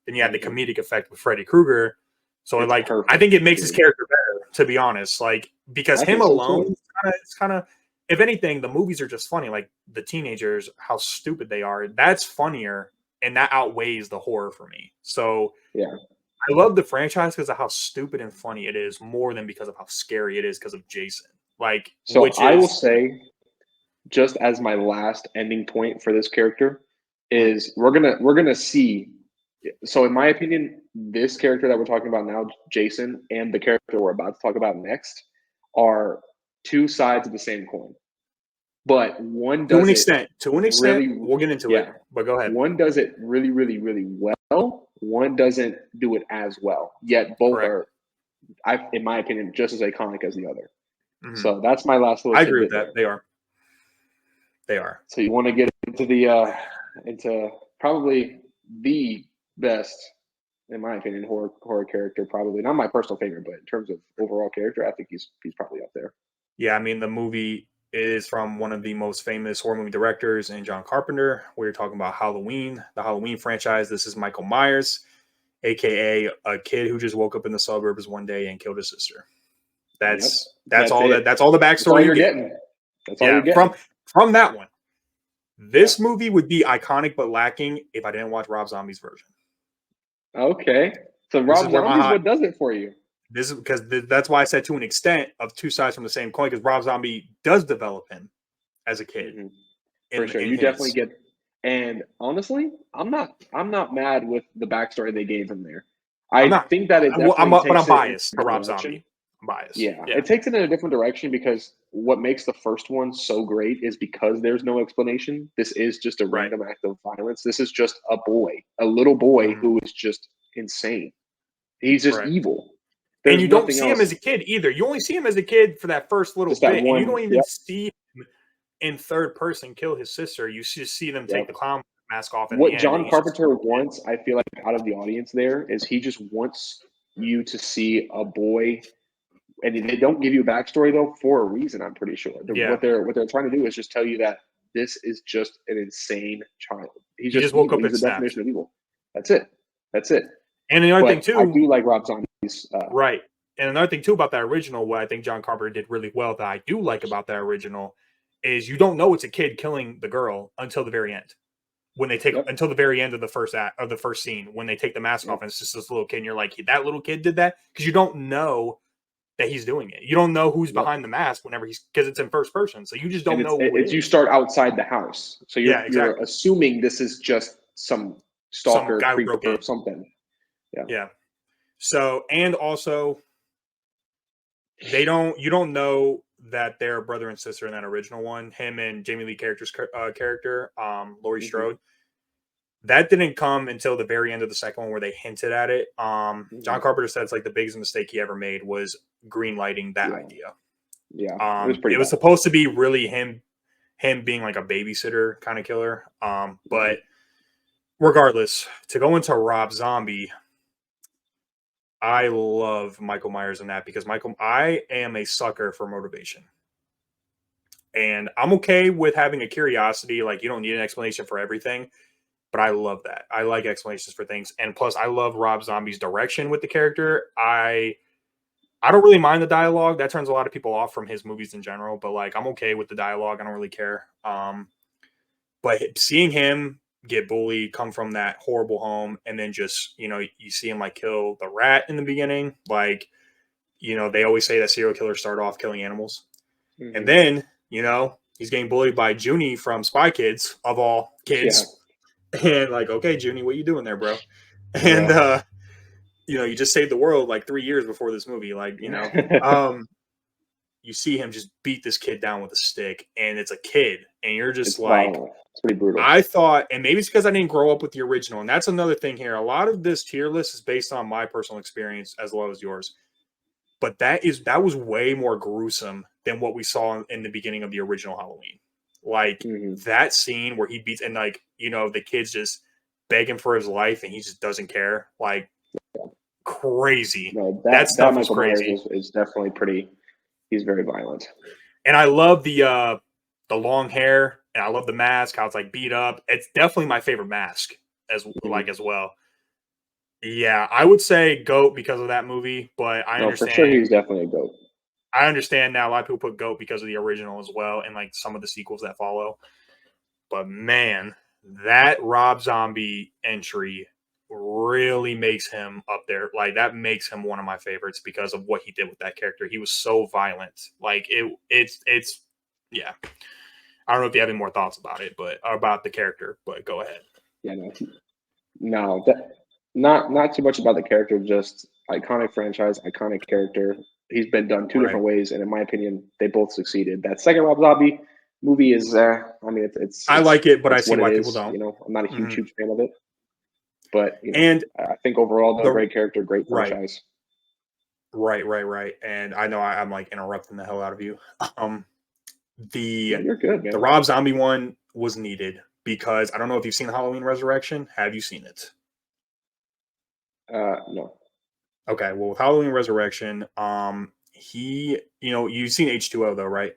Then you add the hmm comedic effect with Freddy Krueger. So It's like, I perfect, think it makes his dude. character better, to be honest. Like, because I him think so alone, too. it's kind of, if anything, the movies are just funny. Like the teenagers, how stupid they are. That's funnier, and that outweighs the horror for me. So Yeah. I love the franchise because of how stupid and funny it is, more than because of how scary it is because of Jason. Like, So which I will is say just as my last ending point for this character is we're gonna see. So in my opinion, this character that we're talking about now, Jason, and the character we're about to talk about next are two sides of the same coin. But one To an does it extent, really, we'll get into it. yeah. But go ahead. One does it really, really, really well. One doesn't do it as well. Yet both Correct. are, in my opinion, just as iconic as the other. Mm-hmm. So that's my last little I agree with tidbit that. there. They are. They are. So you want to get into into probably the best, in my opinion, horror character. Probably not my personal favorite, but in terms of overall character, I think he's probably up there. Yeah, I mean, the movie is from one of the most famous horror movie directors in John Carpenter. We're talking about Halloween, the Halloween franchise. This is Michael Myers, aka a kid who just woke up in the suburbs one day and killed his sister. Yep, That's that's all it. that's all the That's all backstory you you're get. getting. That's all you're Yeah, getting. from that one. This Yeah. movie would be iconic but lacking if I didn't watch Rob Zombie's version. Okay. So This is Rob where my Zombie's hot what does it for you? this is because that's why I said to an extent of two sides from the same coin, because Rob Zombie does develop him as a kid Hmm. For sure, in you definitely his. get. And honestly, I'm not mad with the backstory they gave him there. I'm I not. think that it definitely But I'm takes it in biased a for different Rob direction. Zombie. I'm biased. Yeah, Yeah. it takes it in a different direction because what makes the first one so great is because there's no explanation. This is just a Right. random act of violence. This is just a little boy Mhm. who is just insane. He's just Right. evil. And There's you don't nothing see him else. as a kid either. You only see him as a kid for that first little Just that bit, and you one. don't even Yep. see him in third person kill his sister. You just see them take Yep. the clown mask off in the What end, and John he's just Carpenter wants, I feel like, out of the audience there is he just wants you to see a boy, and they don't give you a backstory though for a reason. I'm pretty sure yeah. what they're trying to do is just tell you that this is just an insane child. He's He just just woke evil. up He's and the snapped. definition of evil. That's it. That's it. And another thing But I too, do like Rob Zombie's. right? And another thing too about that original, what I think John Carpenter did really well that I do like about that original, is you don't know it's a kid killing the girl until the very end. When they take Yep. until the very end of the first act of the first scene, when they take the mask Yep. off and it's just this little kid, and you're like, that little kid did that, because you don't know that he's doing it. You don't know who's Yep. behind the mask whenever because it's in first person, so you just don't And know who it it's you is. start outside the house, so Yeah, you're exactly. assuming this is just some Some stalker guy who creeper broke in. or something. Yeah. Yeah. So, and also you don't know that they're brother and sister in that original one. Him and Jamie Lee character's character, Laurie Mm-hmm. Strode. That didn't come until the very end of the second one where they hinted at it. Mm-hmm. John Carpenter said it's like the biggest mistake he ever made was green lighting that idea. Yeah, it was pretty It was bad. supposed to be really him being like a babysitter kind of killer. But regardless, to go into Rob Zombie, I love Michael Myers in that because I am a sucker for motivation. And I'm okay with having a curiosity. Like, you don't need an explanation for everything, but I love that. I like explanations for things. And plus, I love Rob Zombie's direction with the character. I don't really mind the dialogue. That turns a lot of people off from his movies in general, but like, I'm okay with the dialogue. I don't really care. But seeing him get bullied, come from that horrible home, and then just, you see him like kill the rat in the beginning. Like, they always say that serial killers start off killing animals. Mm-hmm. And then, he's getting bullied by Junie from Spy Kids, of all kids. Yeah. And like, okay, Junie, what you doing there, bro? And, you just saved the world like 3 years before this movie. Like, you see him just beat this kid down with a stick, and it's a kid, and you're just it's like, violent. It's pretty brutal. I thought, and maybe it's because I didn't grow up with the original, and that's another thing here. A lot of this tier list is based on my personal experience as well as yours. But that was way more gruesome than what we saw in the beginning of the original Halloween. Like that scene where he beats, and like, the kid's just begging for his life and he just doesn't care. Like, crazy. No, that stuff was Michael crazy. Myers is definitely pretty. He's very violent. And I love the long hair, and I love the mask, how it's like beat up. It's definitely my favorite mask as well. Yeah, I would say GOAT because of that movie, but I understand. For sure, he's definitely a GOAT. I understand now a lot of people put GOAT because of the original as well, and like some of the sequels that follow. But man, that Rob Zombie entry really makes him up there. Like, that makes him one of my favorites because of what he did with that character. He was so violent. Like, it's yeah. I don't know if you have any more thoughts about it, but about the character. But go ahead. Yeah, no, not too much about the character. Just iconic franchise, iconic character. He's been done two Right. different ways, and in my opinion, they both succeeded. That second Rob Zombie movie is, I mean, I like it, but I it's see what it why people is. don't. I'm not a Hmm. huge fan of it, but And I think overall, though, the great character, great right, franchise. right. And I know I'm like interrupting the hell out of you. Um, No, the you're good, the man. Rob Zombie one was needed because I don't know if you've seen Halloween Resurrection. Have you seen it? No, Okay, well with Halloween Resurrection, you've seen H2O though, right?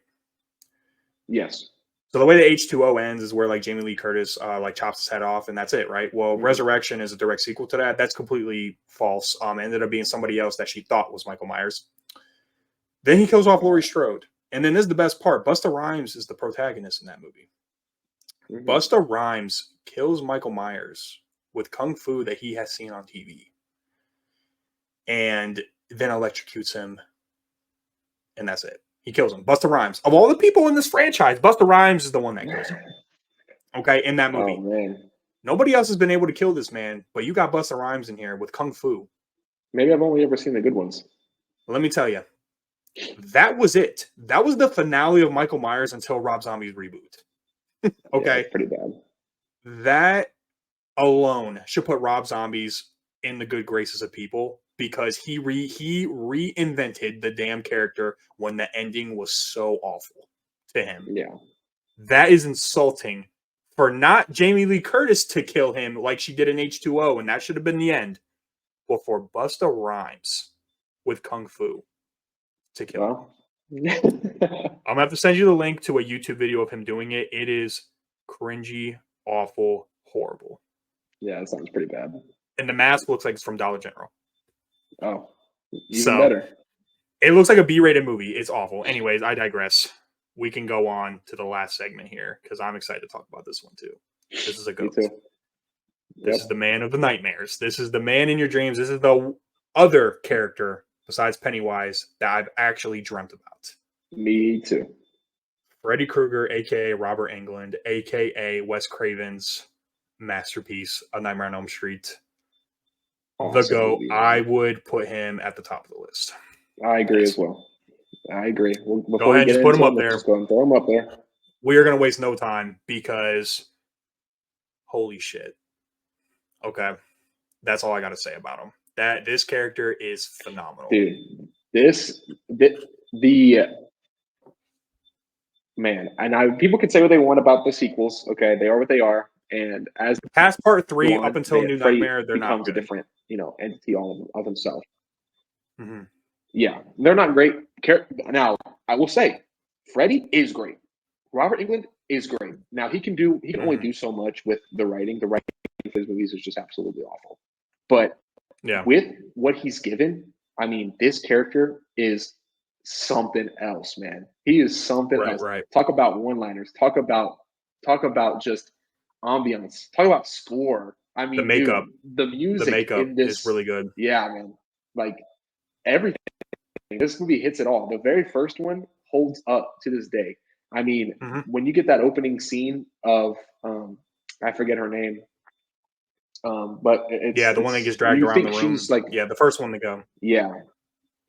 yes. So the way the H2O ends is where like Jamie Lee Curtis like chops his head off and that's it, right? Well, Hmm. Resurrection is a direct sequel to that. That's completely false. Ended up being somebody else that she thought was Michael Myers. Then he kills off Laurie Strode. And then this is the best part. Busta Rhymes is the protagonist in that movie. Hmm. Busta Rhymes kills Michael Myers with kung fu that he has seen on TV. And then electrocutes him. And that's it. He kills him. Busta Rhymes. Of all the people in this franchise, Busta Rhymes is the one that kills him. Okay, in that Oh movie. man, Nobody else has been able to kill this man, but you got Busta Rhymes in here with kung fu. maybe I've only ever seen the good ones. Let me tell you, that was it. That was the finale of Michael Myers until Rob Zombie's reboot. Yeah, Okay, it's pretty bad. that alone should put Rob Zombies in the good graces of people because he reinvented the damn character when the ending was so awful to him. Yeah. That is insulting for not Jamie Lee Curtis to kill him like she did in H2O, and that should have been the end. But for Busta Rhymes with Kung Fu to kill him. Well, I'm gonna have to send you the link to a YouTube video of him doing it. It is cringy, awful, horrible. yeah, that sounds pretty bad. And the mask looks like it's from Dollar General. Oh, even So better. it looks like a B-rated movie. It's awful. Anyways, I digress. We can go on to the last segment here because I'm excited to talk about this one too. This is a Me goat. too. This Yep. is the man of the nightmares. This is the man in your dreams. This is the other character besides Pennywise that I've actually dreamt about. Me too. Freddy Krueger, aka Robert Englund, aka Wes Craven's masterpiece, A Nightmare on Elm Street. The Awesome GOAT. movie, I man. would put him at the top of the list. I agree Yes. as well. I agree. Well, Go before we ahead, get just put into him up them, let's there. just go and throw them up there. We are going to waste no time because holy shit. Okay. That's all I got to say about him. This character is phenomenal. Dude, the man, and people can say what they want about the sequels. Okay, they are what they are. And as Past part 3 on, up until New Freddy Nightmare, they're not becomes good. a different, entity all of himself. Mm-hmm. Yeah, they're not great. Now, I will say, Freddy is great. Robert Englund is great. Now he can only do so much with the writing. The writing for his movies is just absolutely awful. But Yeah. with what he's given, I mean, this character is something else, man. He is something else. Right. Talk about one-liners. Talk about just ambiance. Talk about score. I mean, makeup. dude, the music makeup in this is really good. Yeah, man. Like everything. This movie hits it all. The very first one holds up to this day. I mean, when you get that opening scene of I forget her name, but the one that gets where dragged you around think the room. she's like, the first one to go. yeah,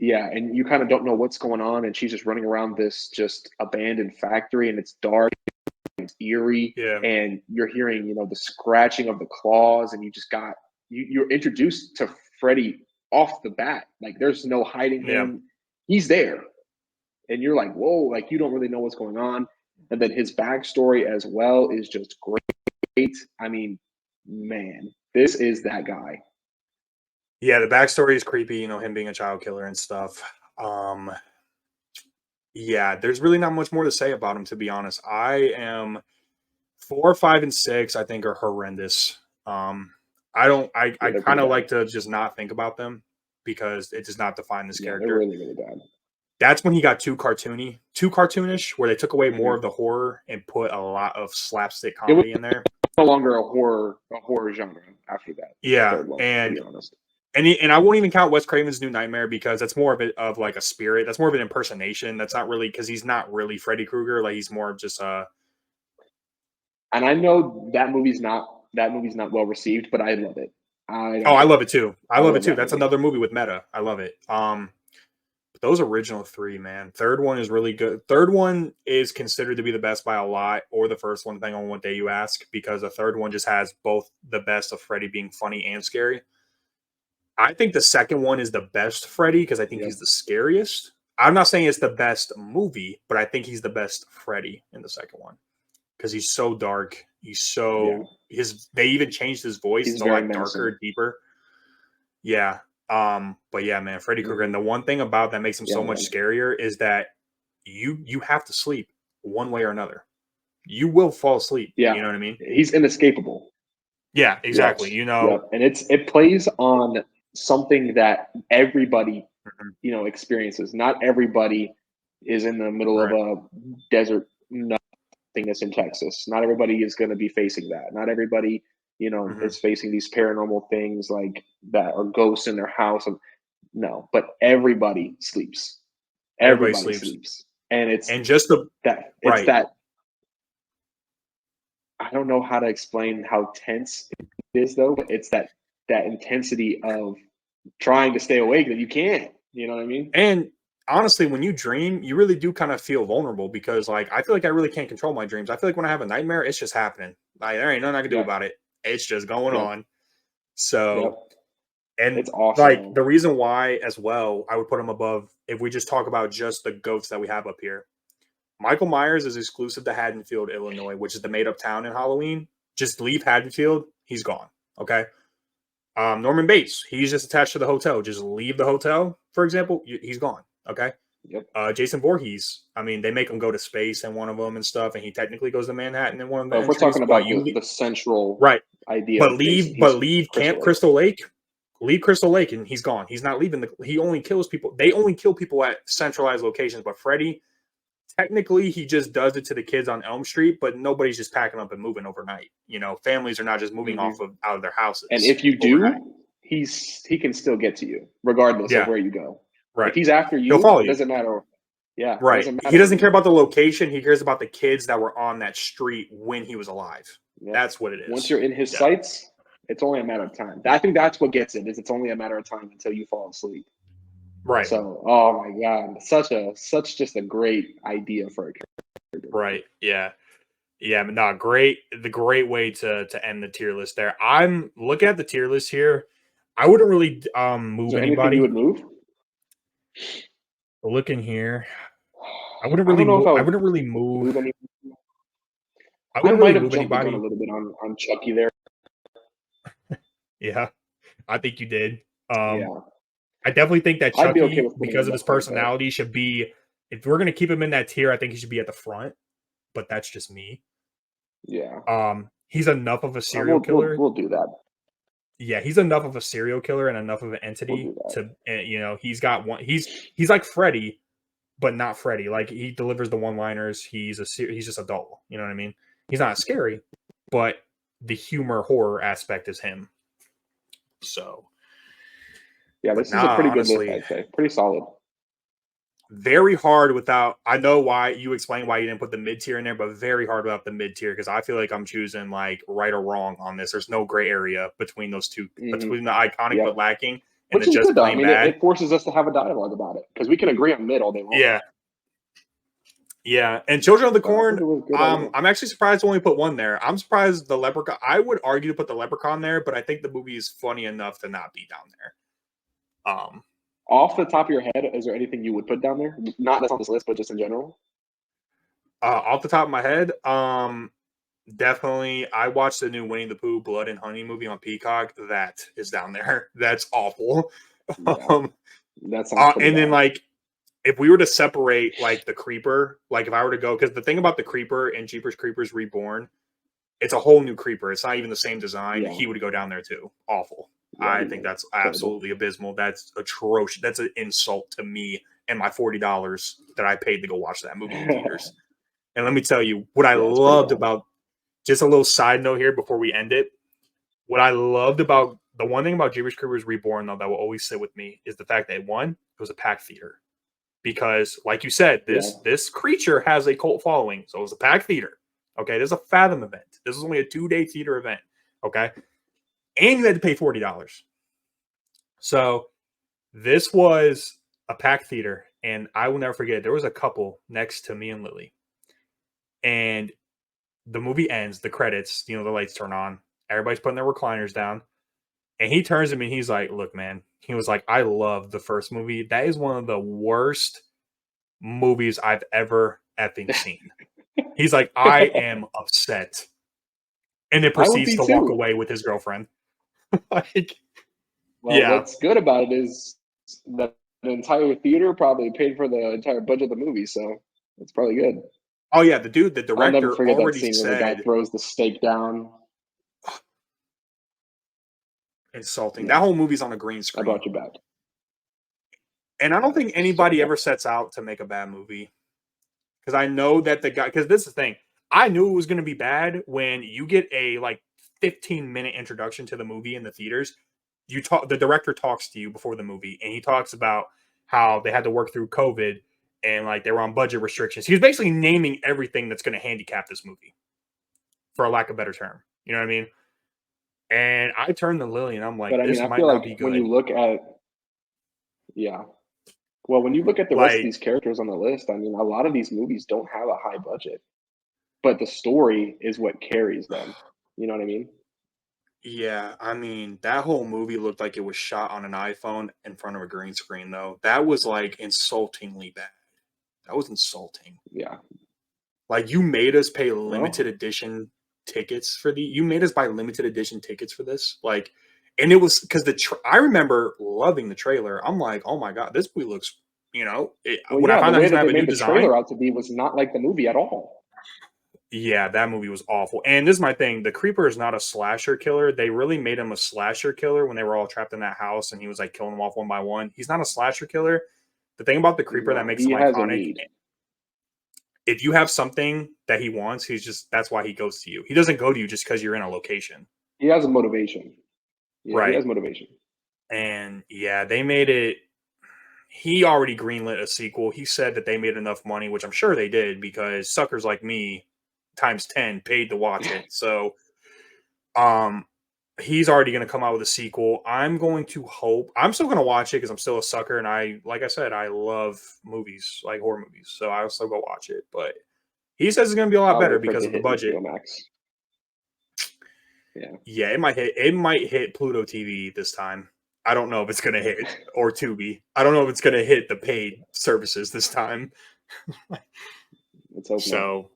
and you kind of don't know what's going on, and she's just running around this just abandoned factory, and it's dark, it's eerie, and you're hearing the scratching of the claws, and you're introduced to Freddy off the bat. Like there's no hiding him. He's there. And you're like, whoa, like you don't really know what's going on. And then his backstory as well is just great. I mean, man, this is that guy. Yeah, the backstory is creepy, him being a child killer and stuff. Yeah, there's really not much more to say about him, to be honest. 4, 5, and 6, I think, are horrendous. I kind of like to just not think about them because it does not define this character. They're really, really bad. That's when he got too cartoonish, where they took away more of the horror and put a lot of slapstick comedy in there. No longer a horror genre after that. Yeah, to be honest. And I won't even count Wes Craven's New Nightmare because that's more of like a spirit. That's more of an impersonation. That's not really because he's not really Freddy Krueger. Like he's more of just And I know that movie's not well received, but I love it. I Oh, don't I care. love it too. I I love it love too. that That's movie. another movie with meta. I love it. Those original three, man. Third one is really good. Third one is considered to be the best by a lot, or the first one, depending on what day you ask, because the third one just has both the best of Freddy being funny and scary. I think the second one is the best Freddy because I think Yep. he's the scariest. I'm not saying it's the best movie, but I think he's the best Freddy in the second one because he's so dark. He's Yeah. so his. They even changed his voice He's to very like menacing. darker, deeper. Yeah. But yeah, man, Freddy Krueger. And Hmm. the one thing about that makes him Yeah, so man. much scarier is that you have to sleep one way or another. You will fall asleep. Yeah. You know what I mean? He's inescapable. Yeah, Yep. exactly. Yep. And it plays on something that everybody, Mhm. experiences. Not everybody is in the middle of Right. a desert nothingness in Texas. Not everybody is going to be facing that. Not everybody, Hmm. is facing these paranormal things like that or ghosts in their house. And no, but everybody sleeps. Everybody Everybody sleeps, sleeps. And it's and just the it's right. that I don't know how to explain how tense it is though, but it's that intensity of trying to stay awake that you can't. You know what I mean? And honestly, when you dream, you really do kind of feel vulnerable because, like, I feel like I really can't control my dreams. I feel like when I have a nightmare, it's just happening. Like, there ain't nothing I can do Yep. about it. It's just going Yep. on. So, Yep. and It's awesome, like man. the reason why, as well, I would put him above if we just talk about just the goats that we have up here. Michael Myers is exclusive to Haddonfield, Illinois, which is the made up town in Halloween. Just leave Haddonfield, he's gone. Okay. Norman Bates, he's just attached to the hotel. Just leave the hotel, for example, he's gone. Okay. Yep. Jason Voorhees, I mean, they make him go to space in one of them and stuff, and he technically goes to Manhattan in one of the But if we're entries. talking But about the central right, idea of Jason, but he's leave Crystal Camp Lake. Crystal Lake, leave Crystal Lake, and he's gone. He's not leaving. He only kills people. They only kill people at centralized locations. But Freddy, technically, he just does it to the kids on Elm Street, but nobody's just packing up and moving overnight. Families are not just moving Hmm. off of out of their And houses if you overnight. do, he can still get to you regardless of Yeah, where you go. If right. he's after He'll you, follow it you. doesn't matter. Yeah, it Right. doesn't He matter where doesn't you care go. about the location. He cares about the kids that were on that street when he was alive. Yep. That's what it Once is. you're in his Yeah. sights, it's only a matter of time. I think that's what gets it. Is it's only a matter of time until you fall asleep. Right. So, oh my god, such just a great idea for a character. Man. Right. Yeah. Yeah. But no, great. The great way to end the tier list there. I'm looking at the tier list here. I wouldn't really Is move there anything you anybody. would move? Looking here. I wouldn't I really don't know if move. I I would wouldn't really move. move any. I I wouldn't might really have move jumped the gun a anybody. little bit on Chucky there. Yeah. I think you did. Um, Yeah, I definitely think that I'd be okay Chucky, with putting because him of his up there, but personality, should be, if we're gonna keep him in that tier, I think he should be at the front. But that's just me. yeah, He's enough of a serial killer. we'll do that. Yeah, he's enough of a serial killer and enough of an We'll do entity that. to, he's got one. He's like Freddy, but not Freddy. Like he delivers the one-liners. He's just a doll. You know what I mean? He's not scary, but the humor horror aspect is him. So, Yeah, but this is a nah, pretty good list, honestly, I'd say. Pretty solid. very hard without. I know why you explained why you didn't put the mid tier in there, but very hard without the mid tier because I feel like I'm choosing like right or wrong on this. There's no gray area between those two, Hmm. between the iconic Yep. but lacking and the Which is just good though. I plain mean, bad. it forces us to have a dialogue about it because we can agree on mid all day long. Yeah, yeah. And Children of the So I think Corn. it was a good idea. I'm actually surprised to only put one there. I'm surprised the Leprechaun. I would argue to put the Leprechaun there, but I think the movie is funny enough to not be down there. Off the top of your head, is there anything you would put down there? Not that's on this list, but just in general. Off the top of my head, definitely, I watched the new Winnie the Pooh Blood and Honey movie on Peacock. That is down there. That's awful. Yeah, Um, that sounds pretty and then bad. like if we were to separate like the Creeper, like if I were to go, because the thing about the Creeper and Jeepers Creepers Reborn, it's a whole new Creeper. It's not even the same design. Yeah, He would go down there too. Awful. yeah, I he think would. that's Terrible. absolutely abysmal. That's atrocious. That's an insult to me and my $40 that I paid to go watch that movie in Yeah, theaters. And let me tell you what I it's pretty loved bad. about, just a little side note here before we end it. What I loved about the one thing about Jeepers Creepers Reborn, though, that will always sit with me is the fact that one, it was a packed theater. Because, like you said, Yeah, this creature has a cult following. So it was a packed theater. Okay, this is a Fathom event. This was only a 2-day theater event. Okay, and you had to pay $40. So this was a packed theater, and I will never forget. There was a couple next to me and Lily, and the movie ends. The credits, the lights turn on. Everybody's putting their recliners down, and he turns to me. And he's like, "Look, man." He was like, "I love the first movie. That is one of the worst movies I've ever effing seen." He's like, "I am upset," and then I would proceeds be to walk too. away with his girlfriend. Like, Well, yeah. what's good about it is that the entire theater probably paid for the entire budget of the movie, so it's probably good. Oh yeah, the I'll never director forget that already scene where the guy said throws the steak down. insulting. That Yeah, whole movie's on a green I screen. brought you back. And I don't think So anybody ever sets out to make a bad movie. Because I know that the guy, because this is the thing. I knew it was going to be bad when you get a 15-minute introduction to the movie in the theaters. The director talks to you before the movie, and he talks about how they had to work through COVID and they were on budget restrictions. He was basically naming everything that's going to handicap this movie, for a lack of a better term. You know what I mean? And I turned to Lily and I'm like, but I mean, this I might feel not like be when good. you look at yeah, well, when you look at the rest of Like, these characters on the list, I mean, a lot of these movies don't have a high budget, but the story is what carries them. You know what I mean? yeah, I mean, that whole movie looked like it was shot on an iPhone in front of a green screen, though. That was insultingly bad. That was insulting. Yeah. Like, you made us pay limited Well, edition tickets for you made us buy limited edition tickets for this. And it was because I remember loving the trailer. I'm like, oh my God, this movie looks, well, when I yeah, the found out way he's that gonna they have a new made the design. trailer out to be was not like the movie at all. Yeah, that movie was awful. And this is my thing. The Creeper is not a slasher killer. They really made him a slasher killer when they were all trapped in that house and he was killing them off one by one. He's not a slasher killer. The thing about the Creeper that No, makes he him has a iconic, need. if you have something that he wants, that's why he goes to you. He doesn't go to you just because you're in a location. He has a motivation. Yeah, he Right. has motivation. And yeah, they made it. He already greenlit a sequel. He said that they made enough money, which I'm sure they did because suckers like me times 10 paid to watch it. So, um, he's already going to come out with a sequel. I'm going to hope. I'm still going to watch it because I'm still a sucker, and like I said, I love movies, like horror movies. So I'll still go watch it. But he says it's going to be a lot I'll better wait for it because to of the hit budget. HBO Max. Yeah. Yeah, it might hit. It might hit Pluto TV this time. I don't know if it's going to hit or Tubi. I don't know if it's going to hit the paid services this time. Let's hope not. So,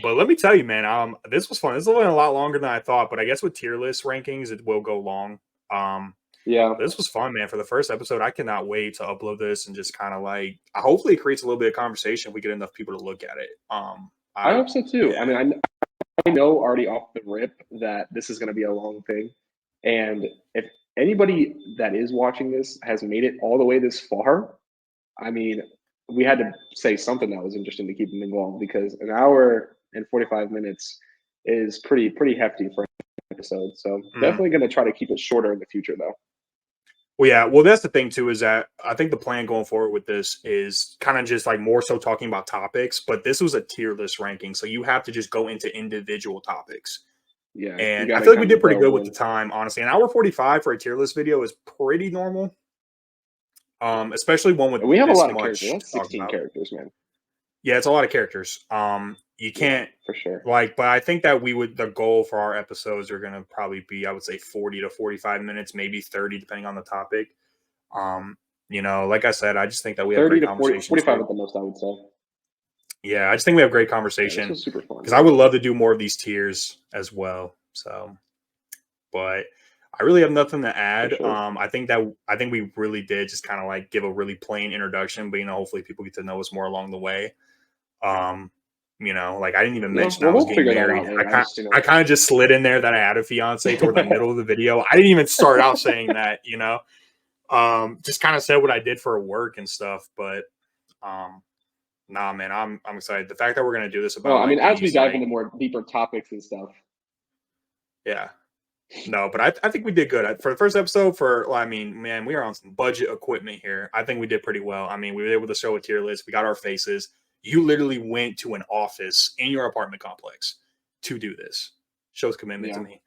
but let me tell you, man, this was fun. This went a lot longer than I thought, but I guess with tier list rankings, it will go long. Yeah. This was fun, man. For the first episode, I cannot wait to upload this and just kind of hopefully it creates a little bit of conversation. We get enough people to look at it. I hope so too. I Yeah, mean, I know already off the rip that this is going to be a long thing. And if anybody that is watching this has made it all the way this far, I mean, we had to say something that was interesting to keep them involved because an hour and 45 minutes is pretty hefty for an episode. So mm. definitely going to try to keep it shorter in the future, though. Well, yeah. Well, that's the thing too, is that I think the plan going forward with this is kind of just more so talking about topics, but this was a tier list ranking, so you have to just go into individual topics. Yeah, you And got I to feel like we kind did of pretty delve good with the in. time, honestly. An hour 45 for a tier list video is pretty normal. Especially one with And we have a this lot of characters. much to That's talk 16 about. characters, man. Yeah, it's a lot of characters. You Yeah, can't for sure. but I think that the goal for our episodes are gonna probably be, I would say 40 to 45 minutes, maybe 30, depending on the topic. Like I said, I just think that we have 30 great to 40, conversations 45 here. at the most, I would say. Yeah, I just think we have great Yeah, this conversation was super fun, because I man. would love to do more of these tiers as well. So, but I really have nothing to For add. sure. I think we really did just kind of give a really plain introduction, but hopefully people get to know us more along the way. Um, I didn't even Yeah, mention well, I was we'll getting figure that out married. later. I kind of just slid in there that I had a fiance toward the middle of the video. I didn't even start out saying that, just kind of said what I did for work and stuff. But nah, man, I'm excited. The fact that we're gonna do this Well, about I mean, as we these dive into more deeper topics and stuff, yeah. No, but I think we did good for the first episode. I mean, man, we are on some budget equipment here. I think we did pretty well. I mean, we were able to show a tier list. We got our faces. You literally went to an office in your apartment complex to do this. Shows commitment to Yeah. me.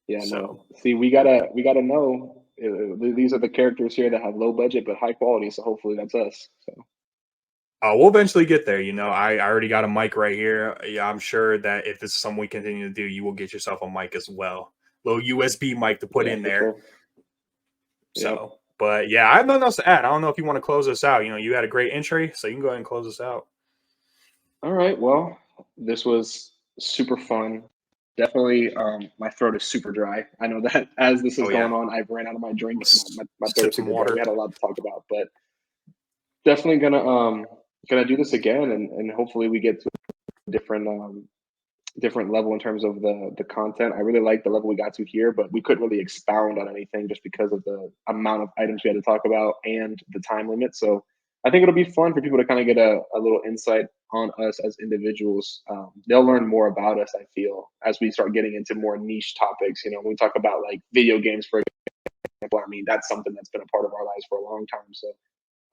Yeah, So, no. See, we gotta know these are the characters here that have low budget but high quality. So hopefully that's us. So we'll eventually get there. I already got a mic right here. Yeah, I'm sure that if this is something we continue to do, you will get yourself a mic as well. Little USB mic to put yeah, in for there. sure. Yep. So, but yeah, I have nothing else to add. I don't know if you want to close this out. You had a great entry, so you can go ahead and close this out. All right. Well, this was super fun. Definitely, my throat is super dry. I know that as this is Oh yeah, going on, I've ran out of my drink. My throat sip is some super dry. We water. had a lot to talk about, but definitely gonna do this again, and hopefully we get to a different level in terms of the content. I really like the level we got to here, but we couldn't really expound on anything just because of the amount of items we had to talk about and the time limit. So I think it'll be fun for people to kind of get a little insight on us as individuals. They'll learn more about us, I feel, as we start getting into more niche topics. When we talk about like video games, for example, I mean, that's something that's been a part of our lives for a long time. So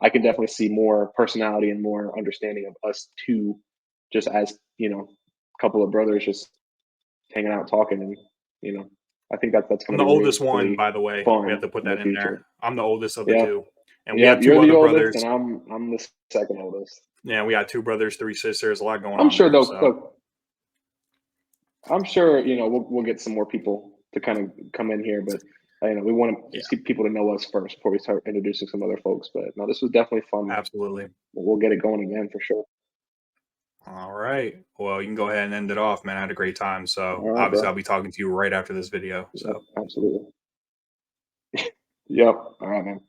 I can definitely see more personality and more understanding of us two, just as, a couple of brothers just hanging out talking, and you know I think that's I'm going the to be oldest one, really by the way. We have fun to put in the that in there. future. I'm the oldest of the Yep. two, and we Yep, have two you're the other oldest and brothers. I'm the second oldest. Yeah, we got two brothers, three sisters. A lot going I'm on sure there. though, So, look, I'm sure we'll get some more people to kind of come in here, but we want to yeah, see people to know us first before we start introducing some other folks. But no, this was definitely fun, man. absolutely. We'll get it going again for sure. All right. Well, you can go ahead and end it off, man. I had a great time. So, All right, obviously, I'll bro. be talking to you right after this video. Yep, So, absolutely. Yep. All right, man.